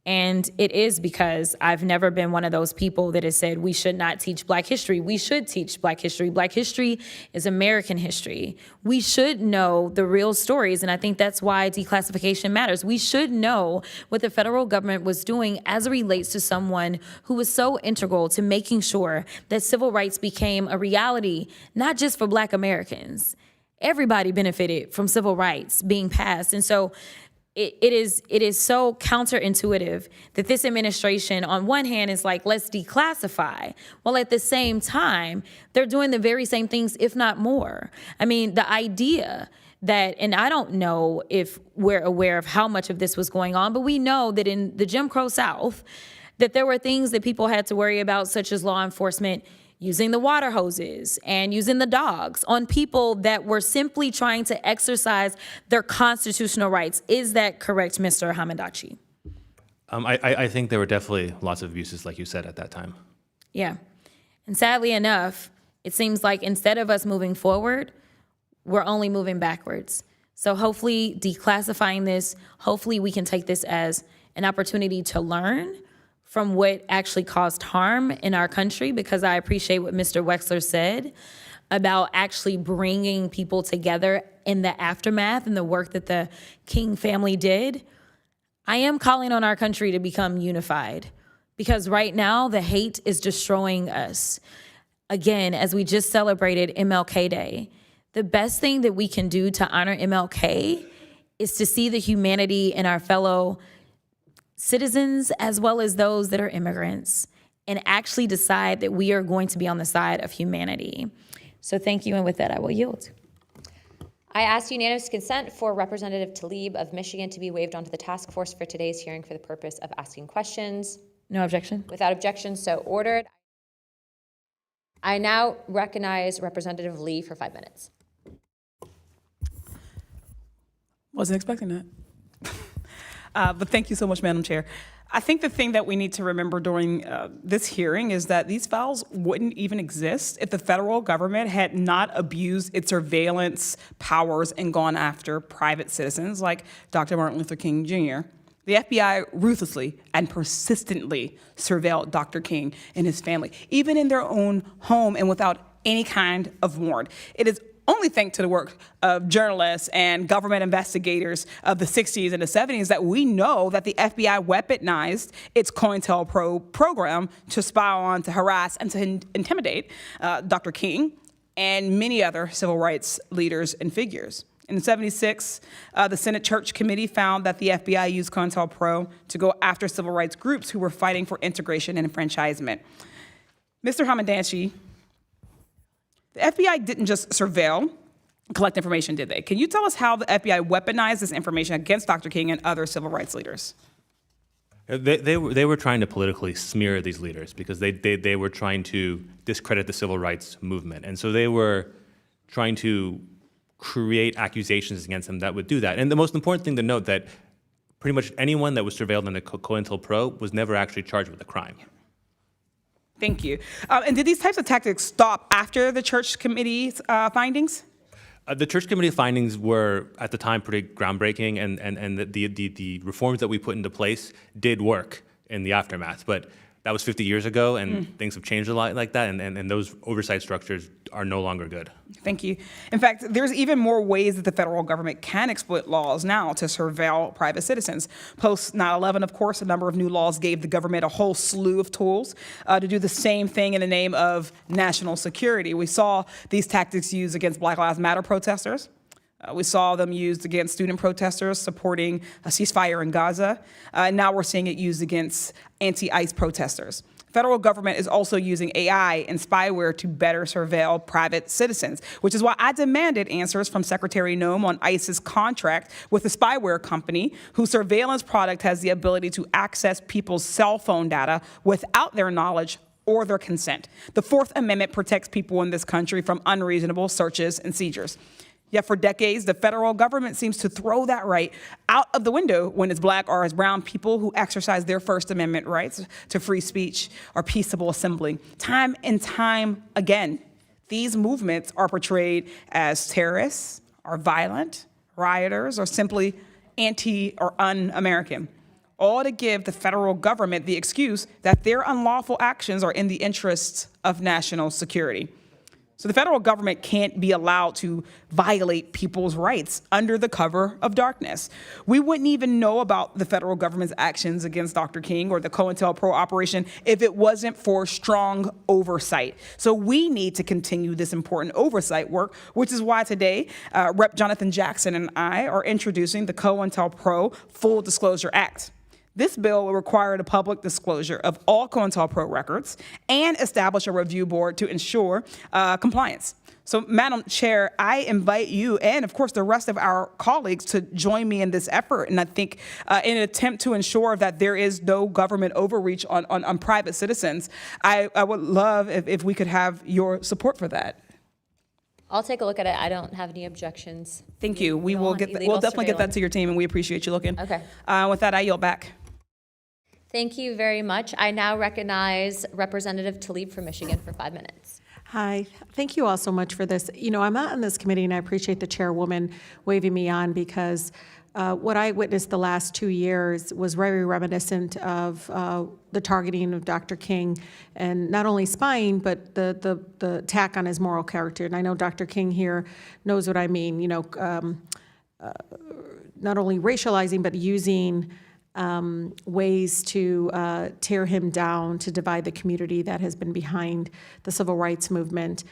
And it is because I've never been one of those people that has said we should not teach Black history. We should teach Black history. Black history is American history. We should know the real stories, and I think that's why declassification matters. We should know what the federal government was doing as it relates to someone who was so integral to making sure that civil rights became a reality, not just for Black Americans. Everybody benefited from civil rights being passed, and so it is so counterintuitive that this administration, on one hand, is like, let's declassify, while at the same time, they're doing the very same things, if not more. I mean, the idea that, and I don't know if we're aware of how much of this was going on, but we know that in the Jim Crow South, that there were things that people had to worry about, such as law enforcement using the water hoses and using the dogs on people that were simply trying to exercise their constitutional rights. Is that correct, Mr. Hamadachi? I think there were definitely lots of abuses, like you said, at that time. Yeah. And sadly enough, it seems like instead of us moving forward, we're only moving backwards. So hopefully declassifying this, hopefully we can take this as an opportunity to learn from what actually caused harm in our country, because I appreciate what Mr. Wexler said about actually bringing people together in the aftermath and the work that the King family did. I am calling on our country to become unified, because right now the hate is destroying us. Again, as we just celebrated MLK Day, the best thing that we can do to honor MLK is to see the humanity in our fellow citizens as well as those that are immigrants, and actually decide that we are going to be on the side of humanity. So thank you, and with that, I will yield. I ask unanimous consent for Representative Tlaib of Michigan to be waived onto the task force for today's hearing for the purpose of asking questions. No objection? Without objection, so ordered. I now recognize Representative Lee for 5 minutes. Wasn't expecting that. But thank you so much, Madam Chair. I think the thing that we need to remember during this hearing is that these files wouldn't even exist if the federal government had not abused its surveillance powers and gone after private citizens like Dr. Martin Luther King Jr. The FBI ruthlessly and persistently surveilled Dr. King and his family, even in their own home and without any kind of warrant. It is only thanks to the work of journalists and government investigators of the 60s and the 70s that we know that the FBI weaponized its COINTELPRO program to spy on, to harass, and to intimidate Dr. King and many other civil rights leaders and figures. In 1976, the Senate Church Committee found that the FBI used COINTELPRO to go after civil rights groups who were fighting for integration and enfranchisement. Mr. Hamadachi, the FBI didn't just surveil, collect information, did they? Can you tell us how the FBI weaponized this information against Dr. King and other civil rights leaders? They were trying to politically smear these leaders because they were trying to discredit the civil rights movement. And so they were trying to create accusations against them that would do that. And the most important thing to note that pretty much anyone that was surveilled in the COINTELPRO was never actually charged with a crime. Thank you. And did these types of tactics stop after the Church Committee's findings? The Church Committee findings were, at the time, pretty groundbreaking, and the reforms that we put into place did work in the aftermath. But that was 50 years ago, and things have changed a lot like that, and those oversight structures are no longer good. Thank you. In fact, there's even more ways that the federal government can exploit laws now to surveil private citizens. Post 9/11, of course, a number of new laws gave the government a whole slew of tools to do the same thing in the name of national security. We saw these tactics used against Black Lives Matter protesters. We saw them used against student protesters supporting a ceasefire in Gaza. Now we're seeing it used against anti-ICE protesters. Federal government is also using AI and spyware to better surveil private citizens, which is why I demanded answers from Secretary Noem on ICE's contract with the spyware company, whose surveillance product has the ability to access people's cell phone data without their knowledge or their consent. The Fourth Amendment protects people in this country from unreasonable searches and seizures. Yet for decades, the federal government seems to throw that right out of the window when it's Black or as brown people who exercise their First Amendment rights to free speech or peaceable assembly. Time and time again, these movements are portrayed as terrorists or violent, rioters, or simply anti or un-American, all to give the federal government the excuse that their unlawful actions are in the interests of national security. So the federal government can't be allowed to violate people's rights under the cover of darkness. We wouldn't even know about the federal government's actions against Dr. King or the COINTELPRO operation if it wasn't for strong oversight. So we need to continue this important oversight work, which is why today Rep. Jonathan Jackson and I are introducing the COINTELPRO Full Disclosure Act. This bill will require the public disclosure of all COINTELPRO records and establish a review board to ensure compliance. So, Madam Chair, I invite you and, of course, the rest of our colleagues to join me in this effort. And I think in an attempt to ensure that there is no government overreach on private citizens, I would love if we could have your support for that. I'll take a look at it. I don't have any objections. Thank you. We go will on. get. Illegal We'll definitely get that surveillance. to your team, and we appreciate you looking. Okay. With that, I yield back. Thank you very much. I now recognize Representative Tlaib from Michigan for 5 minutes. Hi, thank you all so much for this. You know, I'm not on this committee, and I appreciate the chairwoman waving me on because what I witnessed the last 2 years was very reminiscent of the targeting of Dr. King, and not only spying, but the attack on his moral character. And I know Dr. King here knows what I mean. You know, not only racializing, but using ways to tear him down, to divide the community that has been behind the civil rights movement.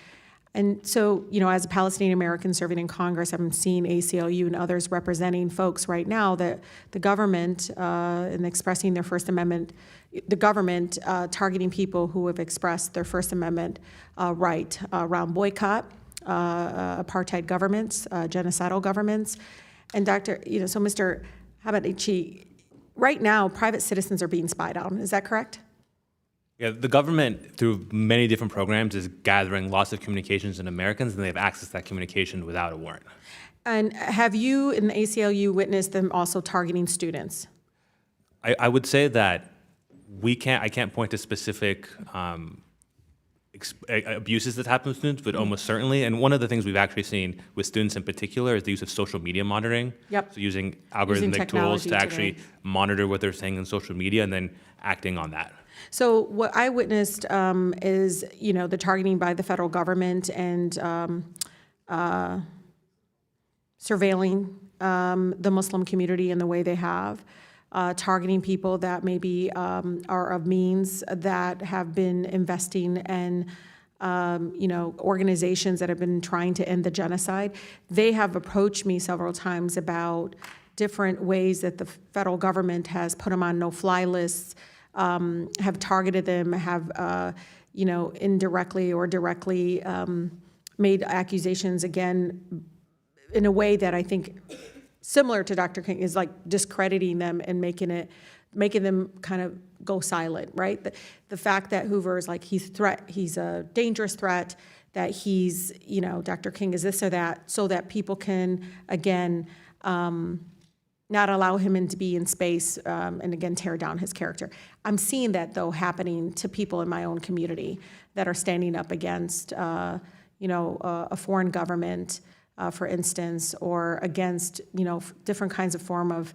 And so, you know, as a Palestinian American serving in Congress, I'm seeing ACLU and others representing folks right now that the government, in expressing their First Amendment, the government targeting people who have expressed their First Amendment right around boycott, apartheid governments, genocidal governments. And so Mr. Hamadachi, right now, private citizens are being spied on. Is that correct? Yeah, the government, through many different programs, is gathering lots of communications in Americans, and they have access to that communication without a warrant. And have you in the ACLU witnessed them also targeting students? I would say that I can't point to specific abuses that happen with students, but almost certainly. And one of the things we've actually seen with students in particular is the use of social media monitoring. Yep. So using algorithmic tools technology to actually today. monitor what they're saying in social media and then acting on that. So what I witnessed is, you know, the targeting by the federal government and surveilling the Muslim community in the way they have, targeting people that maybe are of means, that have been investing in, you know, organizations that have been trying to end the genocide. They have approached me several times about different ways that the federal government has put them on no-fly lists, have targeted them, have, you know, indirectly or directly made accusations, again, in a way that I think, similar to Dr. King, is like discrediting them and making them kind of go silent, right? The fact that Hoover is like, he's a dangerous threat, that he's, you know, Dr. King is this or that, so that people can, again, not allow him to be in space and again, tear down his character. I'm seeing that, though, happening to people in my own community that are standing up against, you know, a foreign government, for instance, or against, you know, different kinds of form of,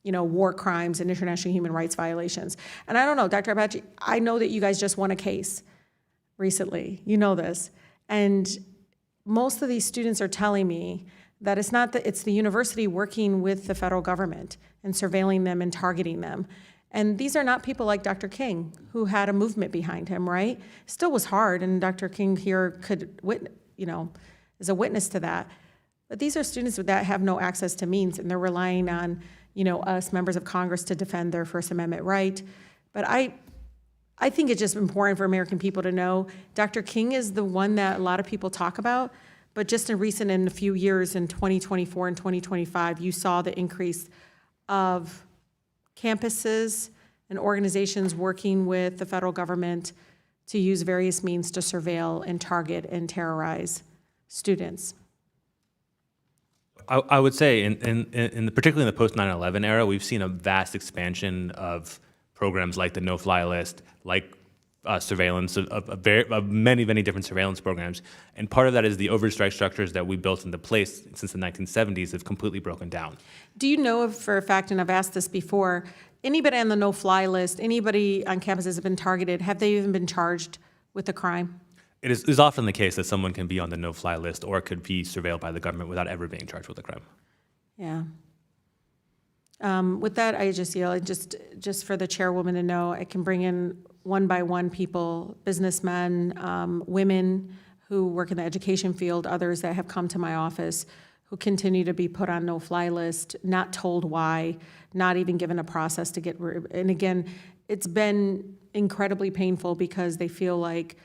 you know, war crimes and international human rights violations. And I don't know, Dr. Abachi, I know that you guys just won a case recently. You know this. And most of these students are telling me that it's not that it's the university working with the federal government and surveilling them and targeting them. And these are not people like Dr. King, who had a movement behind him, right? Still was hard, and Dr. King here could, you know, is a witness to that. But these are students that have no access to means, and they're relying on, you know, us, members of Congress, to defend their First Amendment right. But I think it's just important for American people to know Dr. King is the one that a lot of people talk about, but just in a few years, in 2024 and 2025, you saw the increase of campuses and organizations working with the federal government to use various means to surveil and target and terrorize students. I would say, particularly in the post 9/11 era, we've seen a vast expansion of programs like the no-fly list, like surveillance of many, many different surveillance programs. And part of that is the overstrike structures that we built into place since the 1970s have completely broken down. Do you know if, for a fact, and I've asked this before, anybody on the no-fly list, anybody on campuses have been targeted, have they even been charged with a crime? It is often the case that someone can be on the no-fly list or could be surveilled by the government without ever being charged with a crime. Yeah. With that, I just yield, just for the chairwoman to know, I can bring in one by one people, businessmen, women who work in the education field, others that have come to my office who continue to be put on no-fly list, not told why, not even given a process to get, and again, it's been incredibly painful because they feel like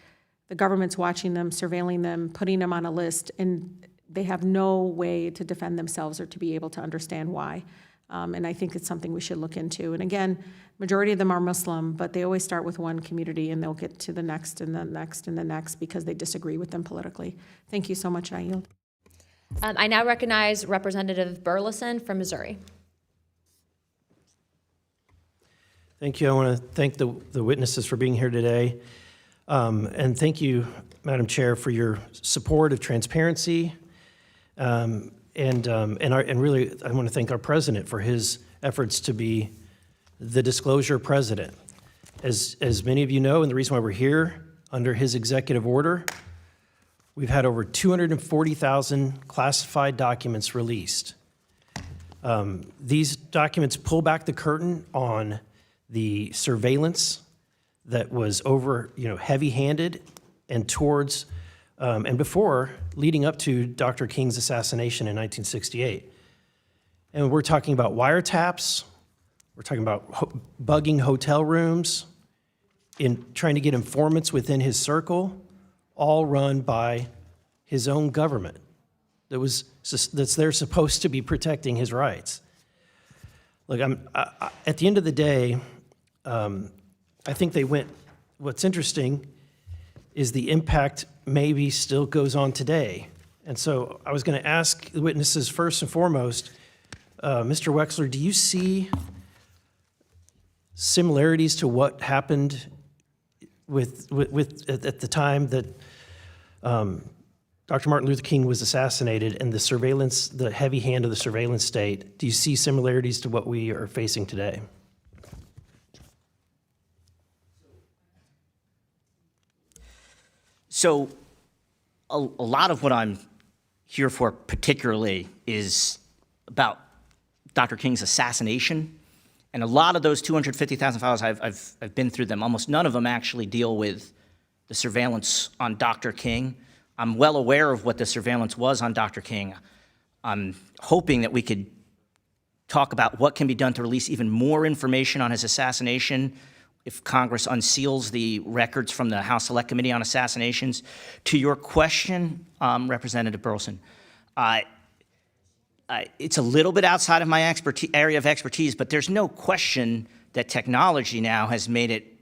the government's watching them, surveilling them, putting them on a list, and they have no way to defend themselves or to be able to understand why. And I think it's something we should look into. And again, majority of them are Muslim, but they always start with one community and they'll get to the next and the next and the next because they disagree with them politically. Thank you so much, I yield. I now recognize Representative Burleson from Missouri. Thank you. I want to thank the witnesses for being here today. And thank you, Madam Chair, for your support of transparency. And really, I want to thank our president for his efforts to be the disclosure president. As many of you know, and the reason why we're here, under his executive order, we've had over 240,000 classified documents released. These documents pull back the curtain on the surveillance that was heavy-handed and towards, and before, leading up to Dr. King's assassination in 1968. And we're talking about wiretaps, we're talking about bugging hotel rooms, in trying to get informants within his circle, all run by his own government that's there supposed to be protecting his rights. Look, at the end of the day, I think what's interesting is the impact maybe still goes on today. And so I was going to ask the witnesses first and foremost, Mr. Wexler, do you see similarities to what happened at the time that Dr. Martin Luther King was assassinated and the surveillance, the heavy hand of the surveillance state? Do you see similarities to what we are facing today? So a lot of what I'm here for particularly is about Dr. King's assassination. And a lot of those 250,000 files, I've been through them. Almost none of them actually deal with the surveillance on Dr. King. I'm well aware of what the surveillance was on Dr. King. I'm hoping that we could talk about what can be done to release even more information on his assassination if Congress unseals the records from the House Select Committee on Assassinations. To your question, Representative Burleson, it's a little bit outside of my area of expertise, but there's no question that technology now has made it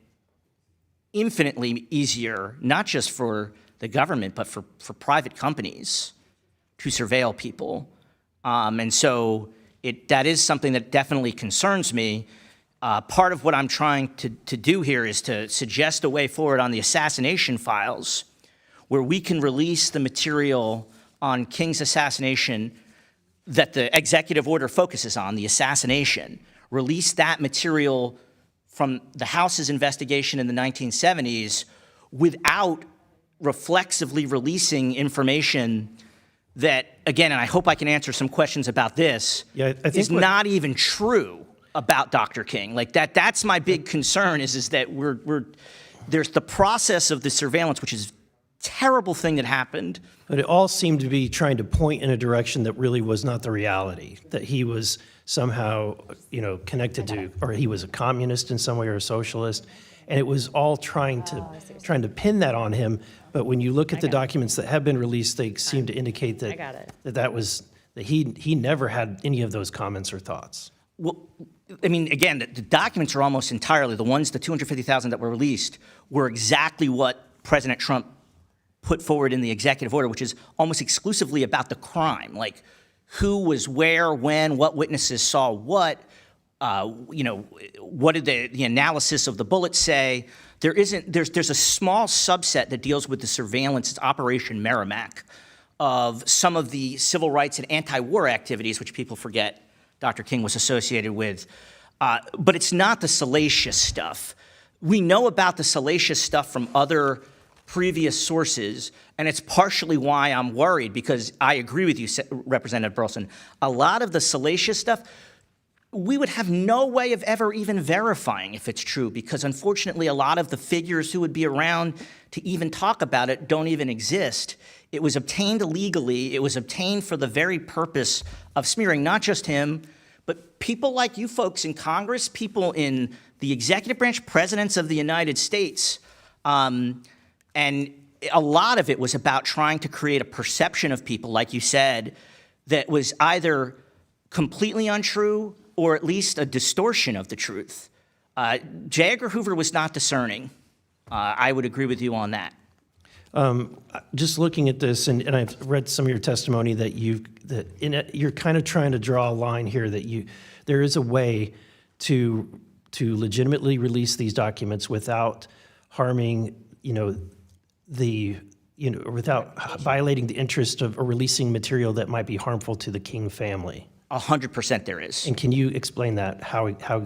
infinitely easier, not just for the government, but for private companies to surveil people. And so that is something that definitely concerns me. Part of what I'm trying to do here is to suggest a way forward on the assassination files where we can release the material on King's assassination that the executive order focuses on, the assassination, release that material from the House's investigation in the 1970s without reflexively releasing information that, again, and I hope I can answer some questions about this, I think is not even true about Dr. King. Like that's my big concern is that there's the process of the surveillance, which is a terrible thing that happened. But it all seemed to be trying to point in a direction that really was not the reality, that he was somehow, connected to, or he was a communist in some way or a socialist. And it was all trying to pin that on him. But when you look at the documents that have been released, they seem to indicate that he never had any of those comments or thoughts. Well, I mean, again, the documents are almost entirely, the 250,000 that were released were exactly what President Trump put forward in the executive order, which is almost exclusively about the crime, like who was where, when, what witnesses saw what, what did the analysis of the bullets say. There's a small subset that deals with the surveillance, it's Operation Merrimack, of some of the civil rights and anti-war activities, which people forget Dr. King was associated with. But it's not the salacious stuff. We know about the salacious stuff from other previous sources, and it's partially why I'm worried, because I agree with you, Representative Burleson. A lot of the salacious stuff, we would have no way of ever even verifying if it's true, because unfortunately a lot of the figures who would be around to even talk about it don't even exist. It was obtained illegally. It was obtained for the very purpose of smearing not just him, but people like you folks in Congress, people in the executive branch, presidents of the United States. And a lot of it was about trying to create a perception of people, like you said, that was either completely untrue or at least a distortion of the truth. J. Edgar Hoover was not discerning. I would agree with you on that. Just looking at this, and I've read some of your testimony that you're kind of trying to draw a line here that there is a way to legitimately release these documents without harming, without violating the interest of or releasing material that might be harmful to the King family. 100% there is. And can you explain that,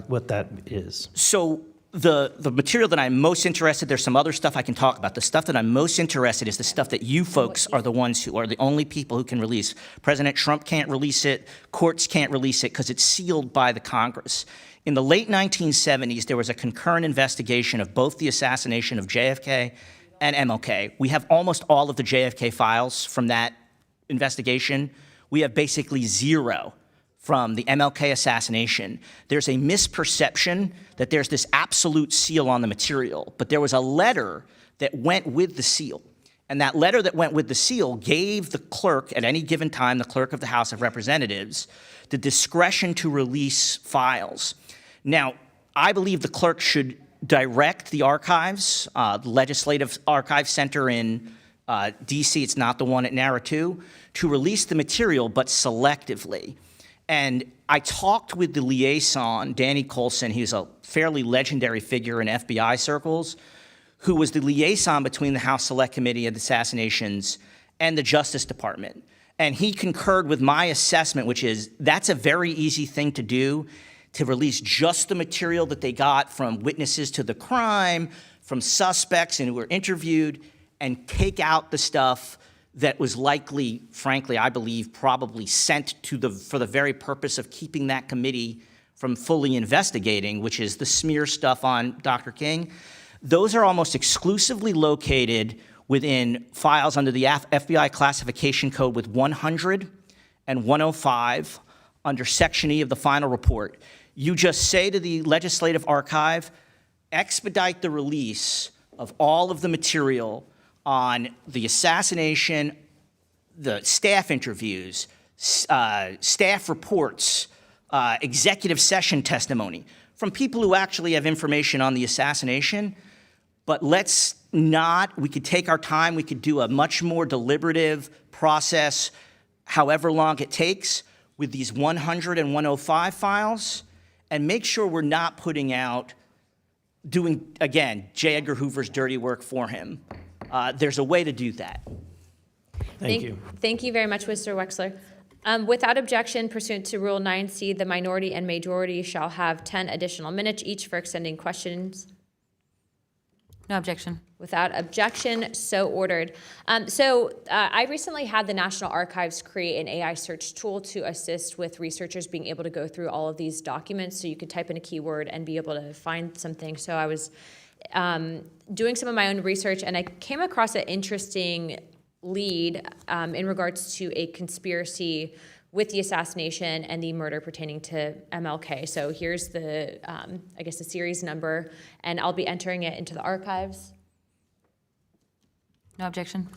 what that is? So the material that I'm most interested, there's some other stuff I can talk about. The stuff that I'm most interested is the stuff that you folks are the ones who are the only people who can release. President Trump can't release it. Courts can't release it because it's sealed by the Congress. In the late 1970s, there was a concurrent investigation of both the assassination of JFK and MLK. We have almost all of the JFK files from that investigation. We have basically zero from the MLK assassination. There's a misperception that there's this absolute seal on the material, but there was a letter that went with the seal. And that letter that went with the seal gave the clerk, at any given time, the clerk of the House of Representatives, the discretion to release files. Now, I believe the clerk should direct the archives, the Legislative Archives Center in DC, it's not the one at Narratu, to release the material, but selectively. And I talked with the liaison, Danny Coulson, he's a fairly legendary figure in FBI circles, who was the liaison between the House Select Committee of Assassinations and the Justice Department. And he concurred with my assessment, which is that's a very easy thing to do, to release just the material that they got from witnesses to the crime, from suspects and who were interviewed, and take out the stuff that was likely, frankly, I believe, probably sent for the very purpose of keeping that committee from fully investigating, which is the smear stuff on Dr. King. Those are almost exclusively located within files under the FBI classification code with 100 and 105 under Section E of the final report. You just say to the Legislative Archive, expedite the release of all of the material on the assassination, the staff interviews, staff reports, executive session testimony from people who actually have information on the assassination. But let's not, we could take our time, we could do a much more deliberative process, however long it takes, with these 100 and 105 files, and make sure we're not putting out, doing, again, J. Edgar Hoover's dirty work for him. There's a way to do that. Thank you. Thank you very much, Mr. Wexler. Without objection, pursuant to Rule 9C, the minority and majority shall have 10 additional minutes each for extending questions. No objection. Without objection, so ordered. I recently had the National Archives create an AI search tool to assist with researchers being able to go through all of these documents, so you could type in a keyword and be able to find something. So I was doing some of my own research, and I came across an interesting lead in regards to a conspiracy with the assassination and the murder pertaining to MLK. So here's the, I guess, the series number, and I'll be entering it into the archives. No objection.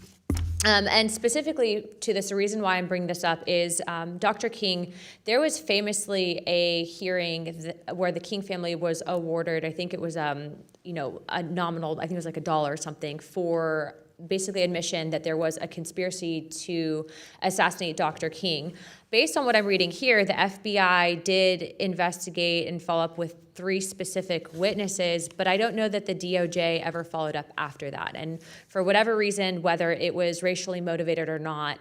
And specifically to this, the reason why I'm bringing this up is Dr. King, there was famously a hearing where the King family was awarded, I think it was, a nominal, I think it was like $1 or something for basically admission that there was a conspiracy to assassinate Dr. King. Based on what I'm reading here, the FBI did investigate and follow up with 3 specific witnesses, but I don't know that the DOJ ever followed up after that. And for whatever reason, whether it was racially motivated or not,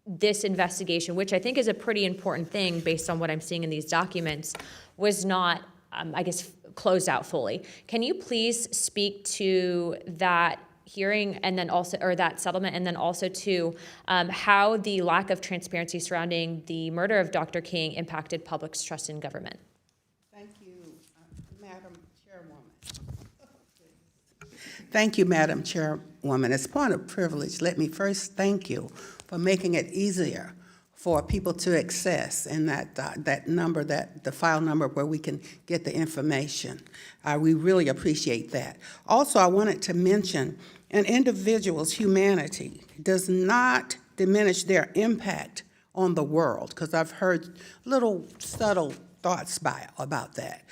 this investigation, which I think is a pretty important thing based on what I'm seeing in these documents, was not, I guess, closed out fully. Can you please speak to that hearing and then also, or that settlement, and then also to how the lack of transparency surrounding the murder of Dr. King impacted public's trust in government? Thank you, Madam Chairwoman. Thank you, Madam Chairwoman. As a point of privilege, let me first thank you for making it easier for people to access and that number, the file number where we can get the information. We really appreciate that. Also, I wanted to mention an individual's humanity does not diminish their impact on the world, because I've heard little subtle thoughts about that.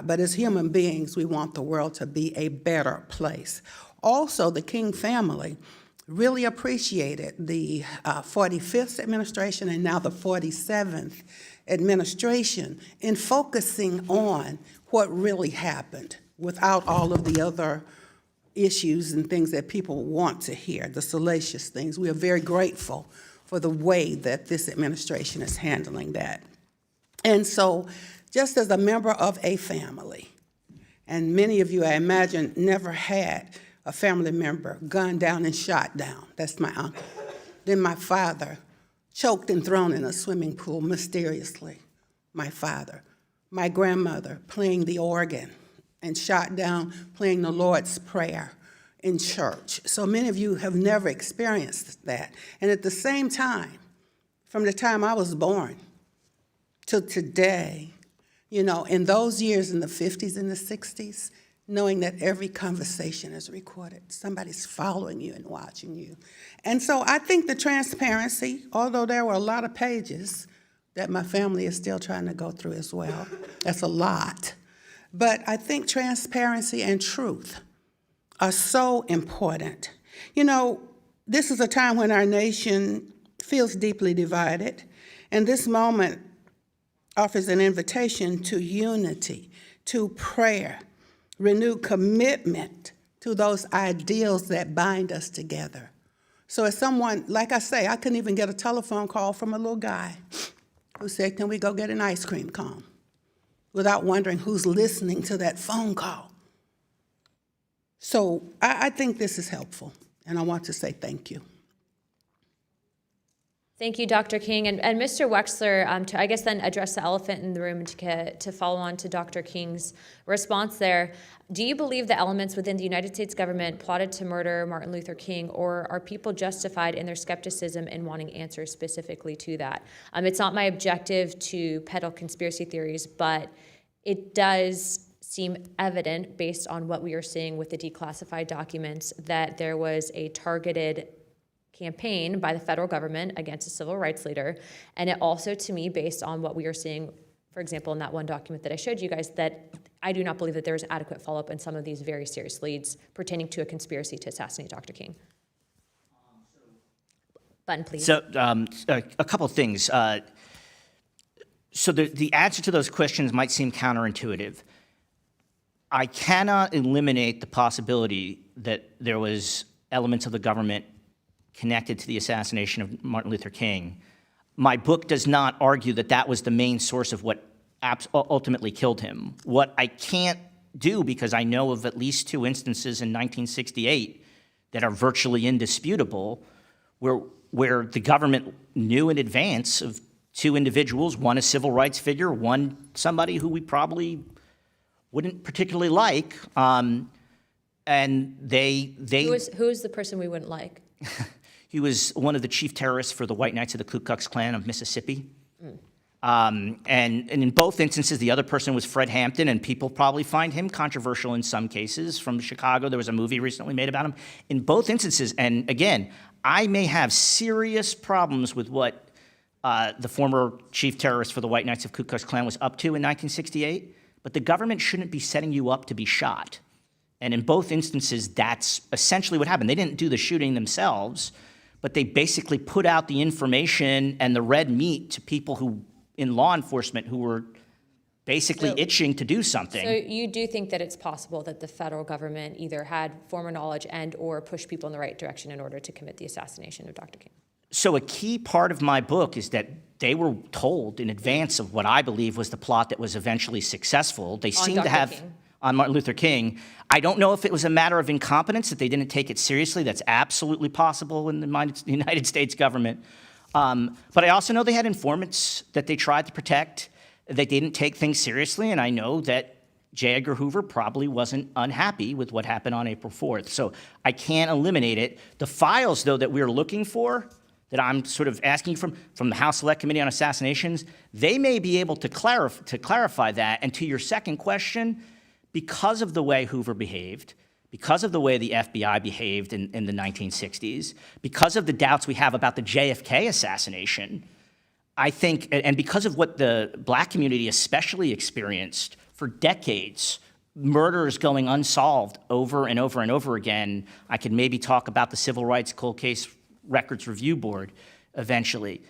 But as human beings, we want the world to be a better place. Also, the King family really appreciated the 45th administration and now the 47th administration in focusing on what really happened without all of the other issues and things that people want to hear, the salacious things. We are very grateful for the way that this administration is handling that. And so, just as a member of a family, and many of you, I imagine, never had a family member gunned down and shot down. That's my uncle. Then my father, choked and thrown in a swimming pool mysteriously. My father. My grandmother playing the organ and shot down playing the Lord's Prayer in church. So many of you have never experienced that. And at the same time, from the time I was born till today, you know, in those years in the 50s and the 60s, knowing that every conversation is recorded. Somebody's following you and watching you. And so I think the transparency, although there were a lot of pages that my family is still trying to go through as well, that's a lot. But I think transparency and truth are so important. You know, this is a time when our nation feels deeply divided, and this moment offers an invitation to unity, to prayer, renewed commitment to those ideals that bind us together. So as someone, like I say, I couldn't even get a telephone call from a little guy who said, can we go get an ice cream cone? Without wondering who's listening to that phone call. So I think this is helpful, and I want to say thank you. Thank you, Dr. King. And Mr. Wexler, to, I guess, then address the elephant in the room to follow on to Dr. King's response there. Do you believe the elements within the United States government plotted to murder Martin Luther King, or are people justified in their skepticism in wanting answers specifically to that? It's not my objective to peddle conspiracy theories, but it does seem evident based on what we are seeing with the declassified documents that there was a targeted campaign by the federal government against a civil rights leader. And it also, to me, based on what we are seeing, for example, in that one document that I showed you guys, that I do not believe that there is adequate follow-up in some of these very serious leads pertaining to a conspiracy to assassinate Dr. King. Button, please. So a couple of things. So the answer to those questions might seem counterintuitive. I cannot eliminate the possibility that there was elements of the government connected to the assassination of Martin Luther King. My book does not argue that that was the main source of what ultimately killed him. What I can't do, because I know of at least 2 instances in 1968 that are virtually indisputable, where the government knew in advance of 2 individuals, one a civil rights figure, one somebody who we probably wouldn't particularly like, and they Who is the person we wouldn't like? He was one of the chief terrorists for the White Knights of the Ku Klux Klan of Mississippi. And in both instances, the other person was Fred Hampton, and people probably find him controversial in some cases. From Chicago, there was a movie recently made about him. In both instances, and again, I may have serious problems with what the former chief terrorist for the White Knights of Ku Klux Klan was up to in 1968, but the government shouldn't be setting you up to be shot. And in both instances, that's essentially what happened. They didn't do the shooting themselves, but they basically put out the information and the red meat to people who, in law enforcement, who were basically itching to do something. So you do think that it's possible that the federal government either had former knowledge and or pushed people in the right direction in order to commit the assassination of Dr. King? So a key part of my book is that they were told in advance of what I believe was the plot that was eventually successful. They seem to Dr. have, King. on Martin Luther King. I don't know if it was a matter of incompetence, that they didn't take it seriously. That's absolutely possible in the United States government. But I also know they had informants that they tried to protect. They didn't take things seriously, and I know that J. Edgar Hoover probably wasn't unhappy with what happened on April 4th. So I can't eliminate it. The files, though, that we're looking for, that I'm sort of asking from the House Select Committee on Assassinations, they may be able to clarify that. And to your second question, because of the way Hoover behaved, because of the way the FBI behaved in the 1960s, because of the doubts we have about the JFK assassination, I think, and because of what the black community especially experienced for decades, murders going unsolved over and over and over again, I could maybe talk about the Civil Rights Cold Case Records Review Board eventually.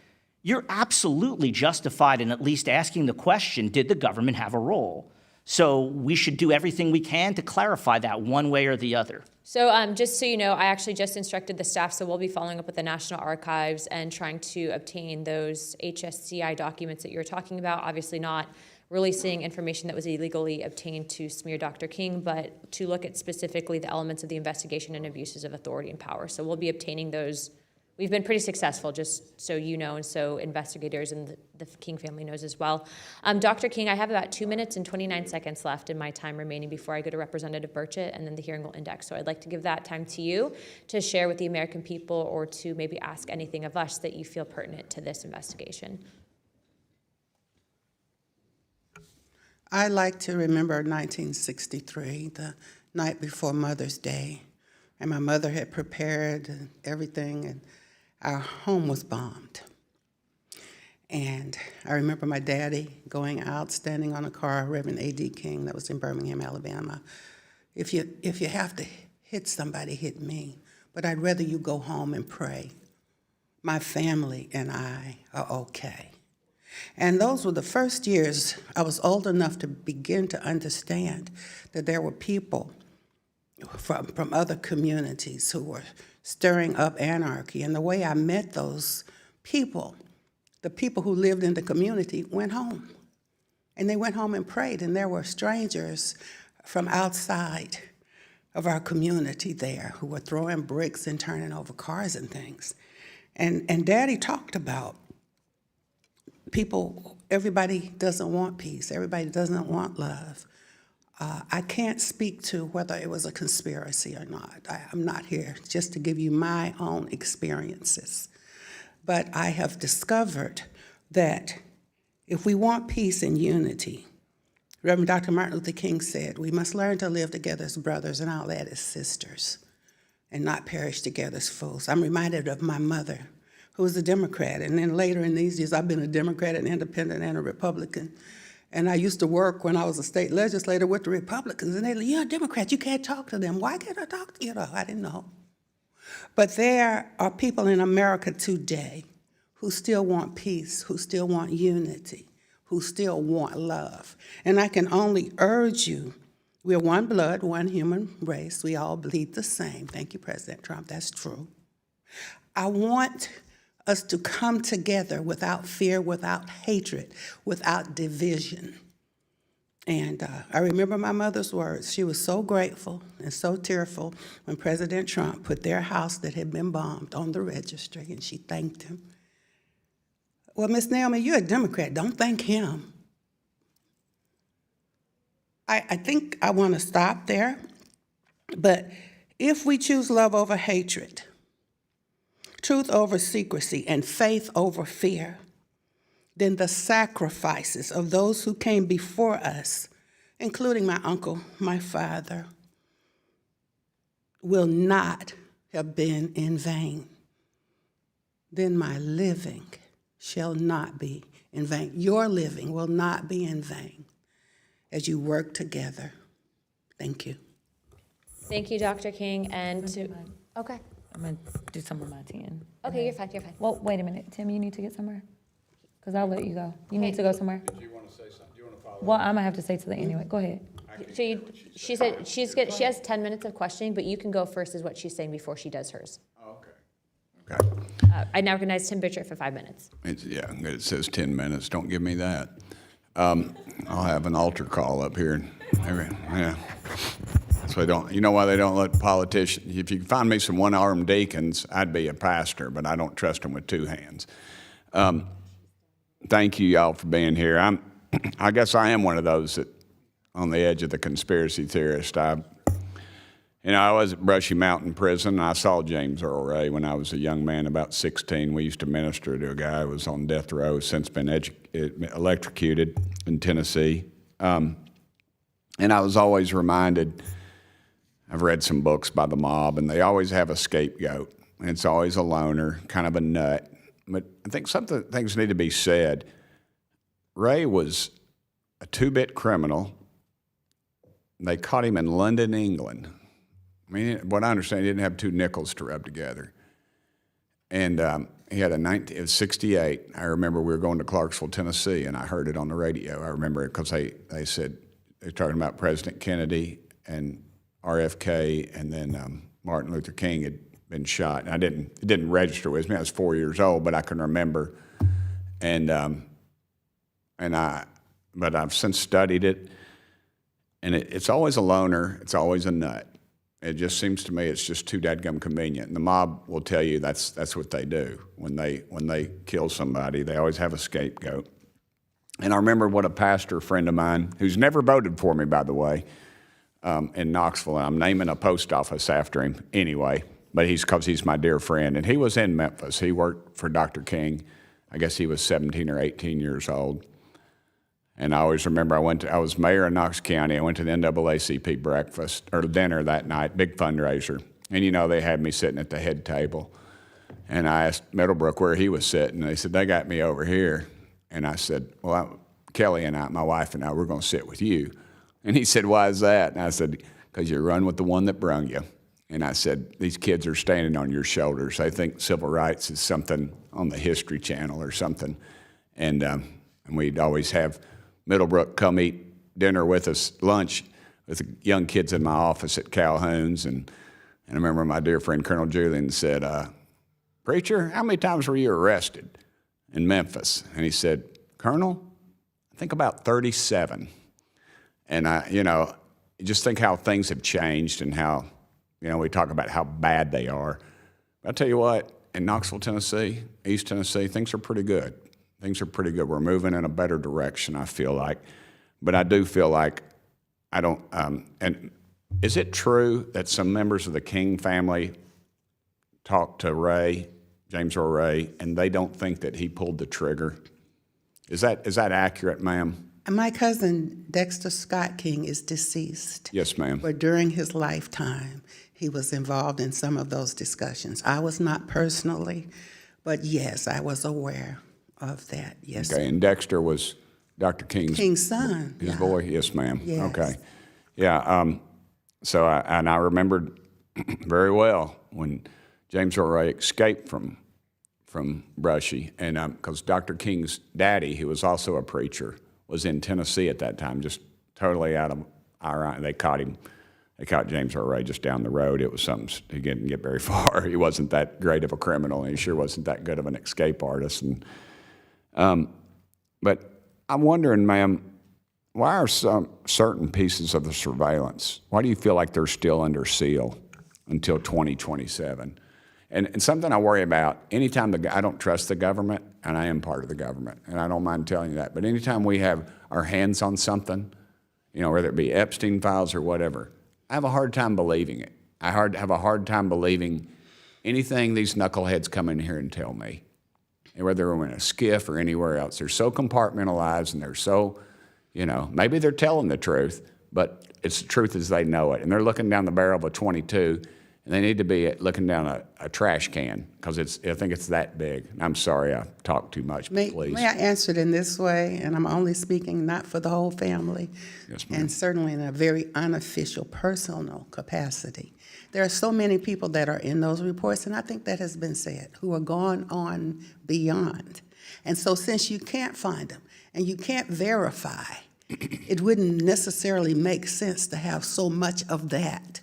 You're absolutely justified in at least asking the question, did the government have a role? So we should do everything we can to clarify that one way or the other. So just so you know, I actually just instructed the staff, so we'll be following up with the National Archives and trying to obtain those HSCI documents that you're talking about. Obviously not releasing information that was illegally obtained to smear Dr. King, but to look at specifically the elements of the investigation and abuses of authority and power. So we'll be obtaining those. We've been pretty successful, just so you know, and so investigators and the King family knows as well. Dr. King, I have about 2 minutes and 29 seconds left in my time remaining before I go to Representative Burchett, and then the hearing will index. So I'd like to give that time to you to share with the American people or to maybe ask anything of us that you feel pertinent to this investigation. I like to remember 1963, the night before Mother's Day, and my mother had prepared everything, and our home was bombed. And I remember my daddy going out, standing on a car, Reverend A.D. King, that was in Birmingham, Alabama. If you have to hit somebody, hit me. But I'd rather you go home and pray. My family and I are okay. And those were the first years I was old enough to begin to understand that there were people from other communities who were stirring up anarchy. And the way I met those people, the people who lived in the community, went home. And they went home and prayed, and there were strangers from outside of our community there who were throwing bricks and turning over cars and things. And Daddy talked about people, everybody doesn't want peace, everybody doesn't want love. I can't speak to whether it was a conspiracy or not. I'm not here just to give you my own experiences. But I have discovered that if we want peace and unity, Reverend Dr. Martin Luther King said, we must learn to live together as brothers and I'll add as sisters and not perish together as fools. I'm reminded of my mother, who was a Democrat, and then later in these years, I've been a Democrat, an independent, and a Republican. And I used to work when I was a state legislator with the Republicans, and they're like, you're a Democrat, you can't talk to them. Why can't I talk to you? I didn't know. But there are people in America today who still want peace, who still want unity, who still want love. And I can only urge you, we're one blood, one human race. We all bleed the same. Thank you, President Trump, that's true. I want us to come together without fear, without hatred, without division. And I remember my mother's words. She was so grateful and so tearful when President Trump put their house that had been bombed on the registry, and she thanked him. Well, Miss Naomi, you're a Democrat. Don't thank him. I think I want to stop there. But if we choose love over hatred, truth over secrecy, and faith over fear, then the sacrifices of those who came before us, including my uncle, my father, will not have been in vain. Then my living shall not be in vain. Your living will not be in vain as you work together. Thank you. Thank you, Dr. King, and to, okay. I'm gonna do some of my 10. Okay, you're fine, you're fine. Well, wait a minute, Tim, you need to get somewhere? Because I'll let you go. You need to go somewhere? Do you want to say something? Do you want to follow? Well, I'm gonna have to say something anyway. Go ahead. She said she has 10 minutes of questioning, but you can go first is what she's saying before she does hers. Oh, okay. Okay. I now recognize Tim Bittert for 5 minutes. Yeah, it says 10 minutes. Don't give me that. I'll have an altar call up here. Yeah. So they don't. You know why they don't let politicians? If you find me some one-armed deacons, I'd be a pastor, but I don't trust them with two hands. Thank you, y'all, for being here. I guess I am one of those that on the edge of the conspiracy theorist. I was at Brushy Mountain Prison. I saw James Earl Ray when I was a young man, about 16. We used to minister to a guy who was on death row, since been electrocuted in Tennessee. And I was always reminded, I've read some books by the mob, and they always have a scapegoat. And it's always a loner, kind of a nut. But I think things need to be said. Ray was a two-bit criminal. They caught him in London, England. I mean, what I understand, he didn't have two nickels to rub together. And he had it was 68. I remember we were going to Clarksville, Tennessee, and I heard it on the radio. I remember it because they said, they were talking about President Kennedy and RFK, and then Martin Luther King had been shot. And it didn't register with me. I was 4 years old, but I can remember. But I've since studied it, and it's always a loner. It's always a nut. It just seems to me it's just too dadgum convenient. And the mob will tell you that's what they do. When they kill somebody, they always have a scapegoat. And I remember what a pastor friend of mine, who's never voted for me, by the way, in Knoxville, and I'm naming a post office after him anyway, but because he's my dear friend. And he was in Memphis. He worked for Dr. King. I guess he was 17 or 18 years old. And I always remember I was mayor of Knox County. I went to the NAACP breakfast or dinner that night, big fundraiser. And they had me sitting at the head table. And I asked Middlebrook where he was sitting. And they said, they got me over here. And I said, well, Kelly and my wife and I, we're going to sit with you. And he said, why is that? And I said, because you run with the one that brung you. And I said, these kids are standing on your shoulders. They think civil rights is something on the History Channel or something. And we'd always have Middlebrook come eat dinner with us, lunch, with the young kids in my office at Calhoun's. And I remember my dear friend Colonel Julian said, preacher, how many times were you arrested in Memphis? And he said, Colonel, I think about 37. And you just think how things have changed and how, we talk about how bad they are. But I tell you what, in Knoxville, Tennessee, East Tennessee, things are pretty good. Things are pretty good. We're moving in a better direction, I feel like. But I do feel like and is it true that some members of the King family talked to Ray, James Earl Ray, and they don't think that he pulled the trigger? Is that accurate, ma'am? My cousin Dexter Scott King is deceased. Yes, ma'am. But during his lifetime, he was involved in some of those discussions. I was not personally, but yes, I was aware of that, yes. Okay, and Dexter was Dr. King's son. His boy? Yes, ma'am. Yes. Okay. Yeah, so I remembered very well when James Earl Ray escaped from Brushy, and because Dr. King's daddy, who was also a preacher, was in Tennessee at that time, just totally out of our, they caught him. They caught James Earl Ray just down the road. It was something, he didn't get very far. He wasn't that great of a criminal, and he sure wasn't that good of an escape artist. And but I'm wondering, ma'am, why are some certain pieces of the surveillance, why do you feel like they're still under seal until 2027? And something I worry about, anytime I don't trust the government, and I am part of the government, and I don't mind telling you that, but anytime we have our hands on something, whether it be Epstein files or whatever, I have a hard time believing it. I have a hard time believing anything these knuckleheads come in here and tell me, whether we're in a skiff or anywhere else. They're so compartmentalized, and they're so, maybe they're telling the truth, but it's the truth as they know it. And they're looking down the barrel of a .22, And they need to be looking down a trash can, because I think it's that big. I'm sorry I talked too much, but please. May I answer it in this way? And I'm only speaking not for the whole family. Yes, ma'am. And certainly in a very unofficial, personal capacity. There are so many people that are in those reports, and I think that has been said, who are gone on beyond. And so since you can't find them and you can't verify, it wouldn't necessarily make sense to have so much of that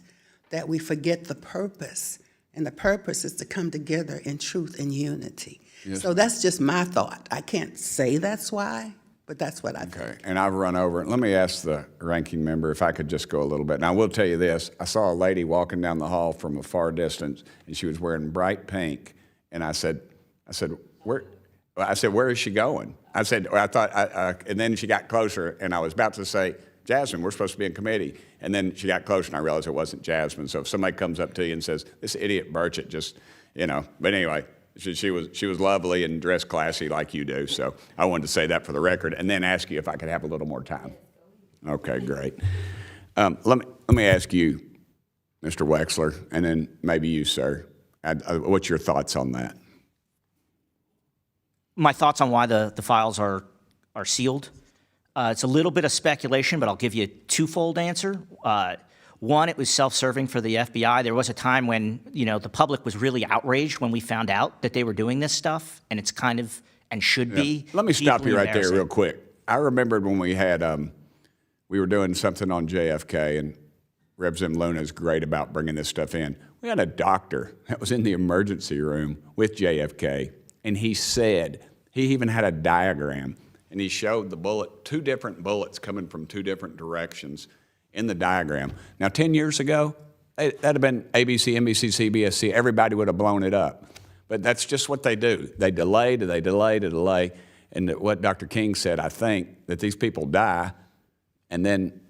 we forget the purpose. And the purpose is to come together in truth and unity. Yes. So that's just my thought. I can't say that's why, but that's what I think. Okay, and I've run over it. Let me ask the ranking member if I could just go a little bit. And I will tell you this, I saw a lady walking down the hall from a far distance, and she was wearing bright pink. And I said, where is she going? And then she got closer, and I was about to say, Jasmine, we're supposed to be in committee. And then she got closer, and I realized it wasn't Jasmine. So if somebody comes up to you and says, this idiot Burchett just, but anyway, she was lovely and dressed classy like you do. So I wanted to say that for the record, and then ask you if I could have a little more time. Okay, great. Let me ask you, Mr. Wexler, and then maybe you, sir. What's your thoughts on that? My thoughts on why the files are sealed. It's a little bit of speculation, but I'll give you a twofold answer. One, it was self-serving for the FBI. There was a time when, the public was really outraged when we found out that they were doing this stuff, and it's kind of, and should be. Let me stop deeply you right there embarrassing. real quick. I remembered when we had, we were doing something on JFK, and Representative Luna is great about bringing this stuff in. We had a doctor that was in the emergency room with JFK, and he said, he even had a diagram, and he showed the two different bullets coming from two different directions in the diagram. Now, 10 years ago, that'd have been ABC, NBC, CBS, everybody would have blown it up. But that's just what they do. They delay. And what Dr. King said, I think, that these people die, and then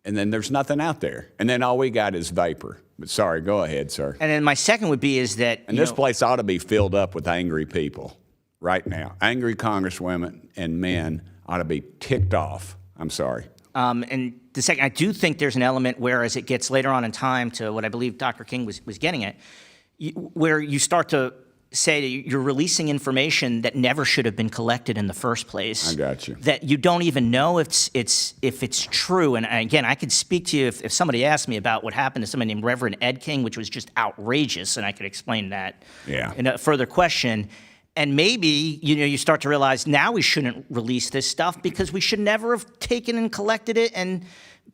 there's nothing out there. And then all we got is vapor. But sorry, go ahead, sir. And then my second would be is that, And this place ought to be filled up with angry people right now. Angry congresswomen and men ought to be ticked off. I'm sorry. And the second, I do think there's an element where, as it gets later on in time to what I believe Dr. King was getting at, where you start to say that you're releasing information that never should have been collected in the first place. I got you. That you don't even know if it's true. And again, I could speak to you if somebody asked me about what happened to somebody named Reverend Ed King, which was just outrageous, and I could explain that in a further question. And maybe, you start to realize now we shouldn't release this stuff because we should never have taken and collected it and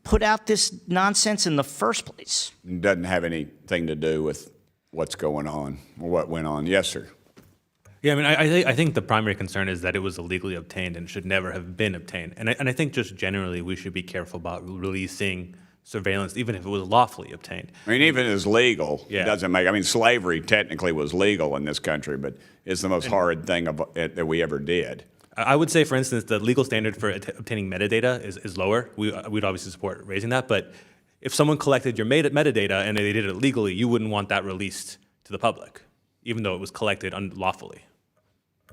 put out this nonsense in the first place. It doesn't have anything to do with what's going on or what went on. Yes, sir. Yeah, I mean, I think the primary concern is that it was illegally obtained and should never have been obtained. And I think just generally we should be careful about releasing surveillance, even if it was lawfully obtained. I mean, even as legal, Yeah. it doesn't make. I mean, slavery technically was legal in this country, but it's the most horrid thing that we ever did. I would say, for instance, the legal standard for obtaining metadata is lower. We'd obviously support raising that, but if someone collected your metadata and they did it legally, you wouldn't want that released to the public, even though it was collected unlawfully.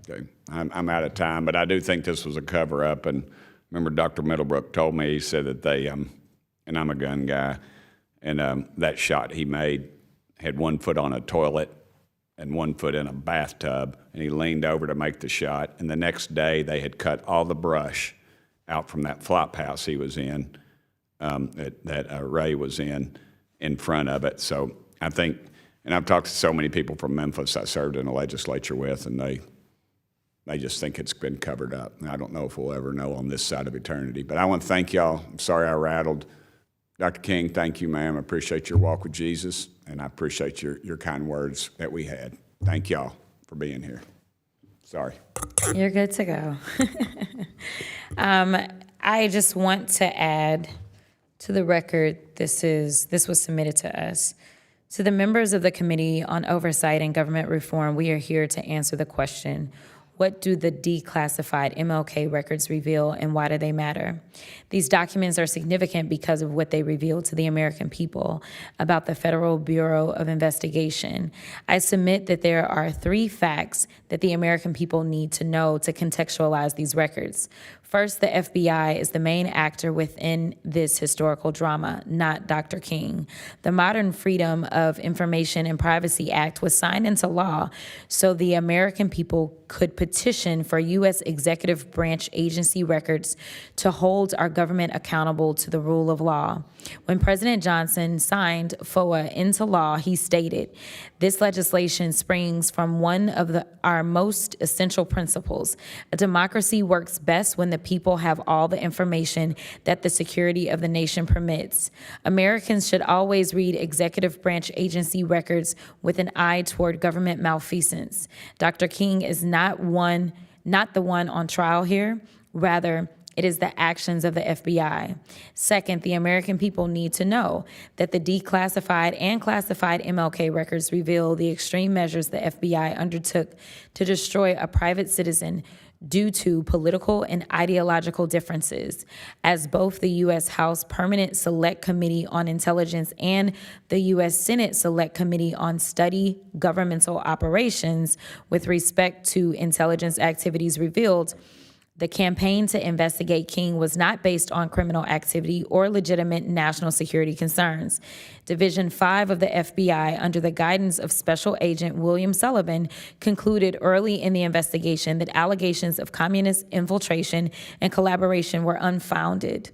Okay, I'm out of time, but I do think this was a cover-up. And remember, Dr. Middlebrook told me, he said that they, and I'm a gun guy, and that shot he made had 1 foot on a toilet and 1 foot in a bathtub, and he leaned over to make the shot. And the next day, they had cut all the brush out from that flop house he was in, that Ray was in front of it. So I think, and I've talked to so many people from Memphis I served in the legislature with, and they just think it's been covered up. And I don't know if we'll ever know on this side of eternity. But I want to thank y'all. I'm sorry I rattled. Dr. King, thank you, ma'am. I appreciate your walk with Jesus, and I appreciate your kind words that we had. Thank y'all for being here. Sorry. You're good to go. I just want to add to the record, this was submitted to us. To the members of the Committee on Oversight and Government Reform, we are here to answer the question, What do the declassified MLK records reveal, and why do they matter? These documents are significant because of what they reveal to the American people about the Federal Bureau of Investigation. I submit that there are 3 facts that the American people need to know to contextualize these records. First, the FBI is the main actor within this historical drama, not Dr. King. The Modern Freedom of Information and Privacy Act was signed into law so the American people could petition for U.S. executive branch agency records to hold our government accountable to the rule of law. When President Johnson signed FOA into law, he stated, "This legislation springs from one of our most essential principles. A democracy works best when the people have all the information that the security of the nation permits. Americans should always read executive branch agency records with an eye toward government malfeasance. Dr. King is not the one on trial here. Rather, it is the actions of the FBI. Second, the American people need to know that the declassified and classified MLK records reveal the extreme measures the FBI undertook to destroy a private citizen due to political and ideological differences. As both the U.S. House Permanent Select Committee on Intelligence and the U.S. Senate Select Committee on Study Governmental Operations with respect to intelligence activities revealed, the campaign to investigate King was not based on criminal activity or legitimate national security concerns. Division 5 of the FBI, under the guidance of Special Agent William Sullivan, concluded early in the investigation that allegations of communist infiltration and collaboration were unfounded.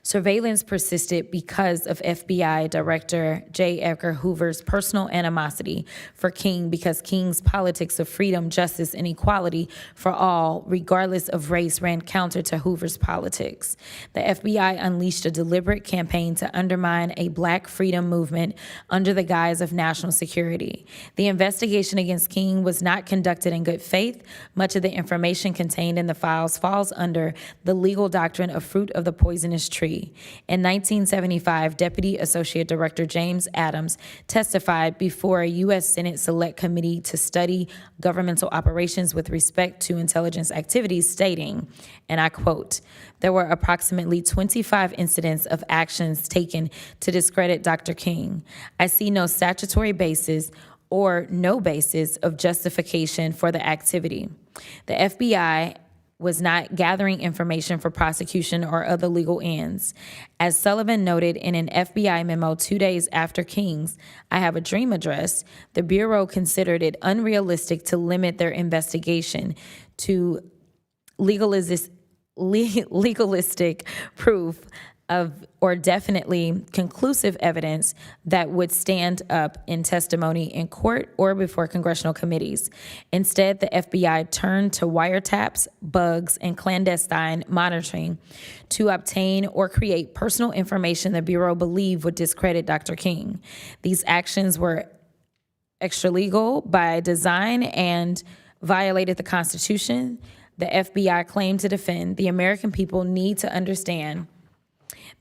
Surveillance persisted because of FBI Director J. Edgar Hoover's personal animosity for King, because King's politics of freedom, justice, and equality for all, regardless of race, ran counter to Hoover's politics. The FBI unleashed a deliberate campaign to undermine a Black freedom movement under the guise of national security. The investigation against King was not conducted in good faith. Much of the information contained in the files falls under the legal doctrine of fruit of the poisonous tree. In 1975, Deputy Associate Director James Adams testified before a U.S. Senate Select Committee to study governmental operations with respect to intelligence activities, stating, and I quote, "There were approximately 25 incidents of actions taken to discredit Dr. King. I see no statutory basis or no basis of justification for the activity. The FBI was not gathering information for prosecution or other legal ends. As Sullivan noted in an FBI memo 2 days after King's I Have a Dream address, the Bureau considered it unrealistic to limit their investigation to legalistic proof of or definitely conclusive evidence that would stand up in testimony in court or before congressional committees. Instead, the FBI turned to wiretaps, bugs, and clandestine monitoring to obtain or create personal information the Bureau believed would discredit Dr. King. These actions were extralegal by design and violated the Constitution. The FBI claimed to defend. The American people need to understand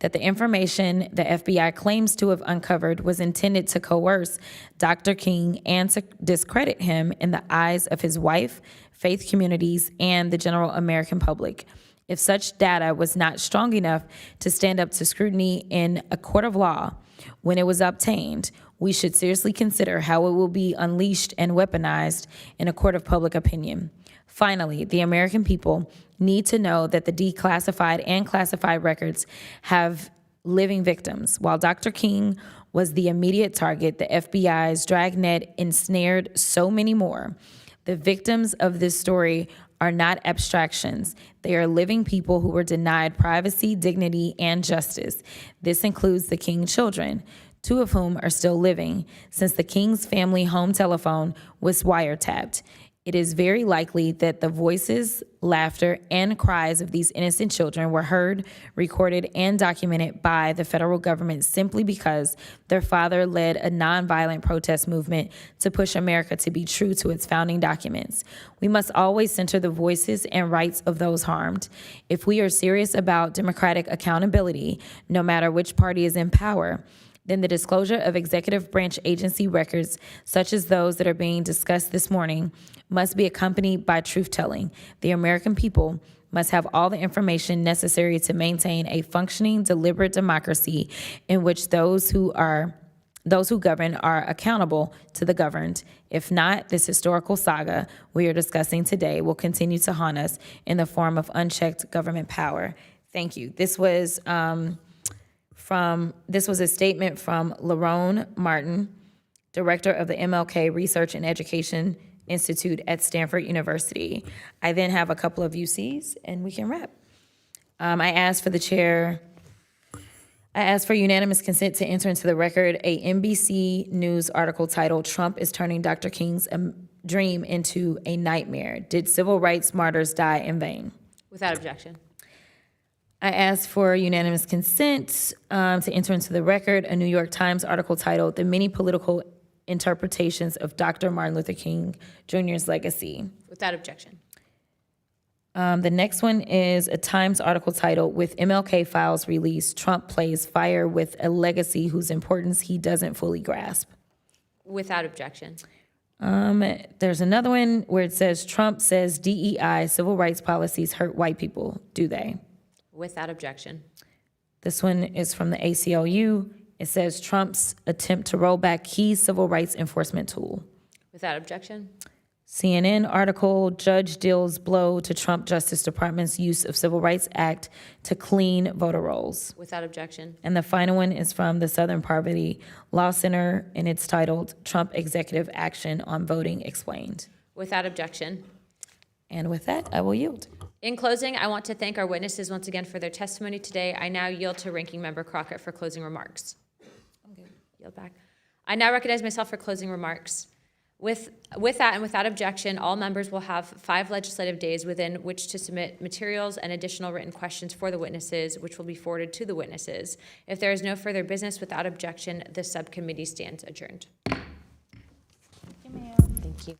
that the information the FBI claims to have uncovered was intended to coerce Dr. King and to discredit him in the eyes of his wife, faith communities, and the general American public. If such data was not strong enough to stand up to scrutiny in a court of law when it was obtained, we should seriously consider how it will be unleashed and weaponized in a court of public opinion. Finally, the American people need to know that the declassified and classified records have living victims. While Dr. King was the immediate target, the FBI's dragnet ensnared so many more. The victims of this story are not abstractions. They are living people who were denied privacy, dignity, and justice. This includes the King children, 2 of whom are still living, since the King's family home telephone was wiretapped. It is very likely that the voices, laughter, and cries of these innocent children were heard, recorded, and documented by the federal government simply because their father led a nonviolent protest movement to push America to be true to its founding documents. We must always center the voices and rights of those harmed. If we are serious about democratic accountability, no matter which party is in power, then the disclosure of executive branch agency records, such as those that are being discussed this morning, must be accompanied by truth-telling. The American people must have all the information necessary to maintain a functioning, deliberate democracy in which those who govern are accountable to the governed. If not, this historical saga we are discussing today will continue to haunt us in the form of unchecked government power. Thank you. This was a statement from Lerone Martin, director of the MLK Research and Education Institute at Stanford University. I then have a couple of UCs, and we can wrap. I asked for unanimous consent to enter into the record a NBC News article titled, "Trump is Turning Dr. King's Dream into a Nightmare. Did Civil Rights Martyrs Die in Vain?" Without objection. I asked for unanimous consent to enter into the record a New York Times article titled, "The Many Political Interpretations of Dr. Martin Luther King Jr.'s Legacy." Without objection. The next one is a Times article titled, "With MLK Files Released, Trump Plays Fire with a Legacy Whose Importance He Doesn't Fully Grasp." Without objection. There's another one where it says, "Trump says DEI civil rights policies hurt white people. Do they?" Without objection. This one is from the ACLU. It says, "Trump's attempt to roll back key civil rights enforcement tool." Without objection. CNN article, "Judge deals blow to Trump Justice Department's use of Civil Rights Act to clean voter rolls." Without objection. And the final one is from the Southern Poverty Law Center, and it's titled, "Trump Executive Action on Voting Explained." Without objection. And with that, I will yield. In closing, I want to thank our witnesses once again for their testimony today. I now yield to Ranking Member Crockett for closing remarks. Yield back. I now recognize myself for closing remarks. With that and without objection, all members will have 5 legislative days within which to submit materials and additional written questions for the witnesses, which will be forwarded to the witnesses. If there is no further business without objection, the subcommittee stands adjourned. Thank you.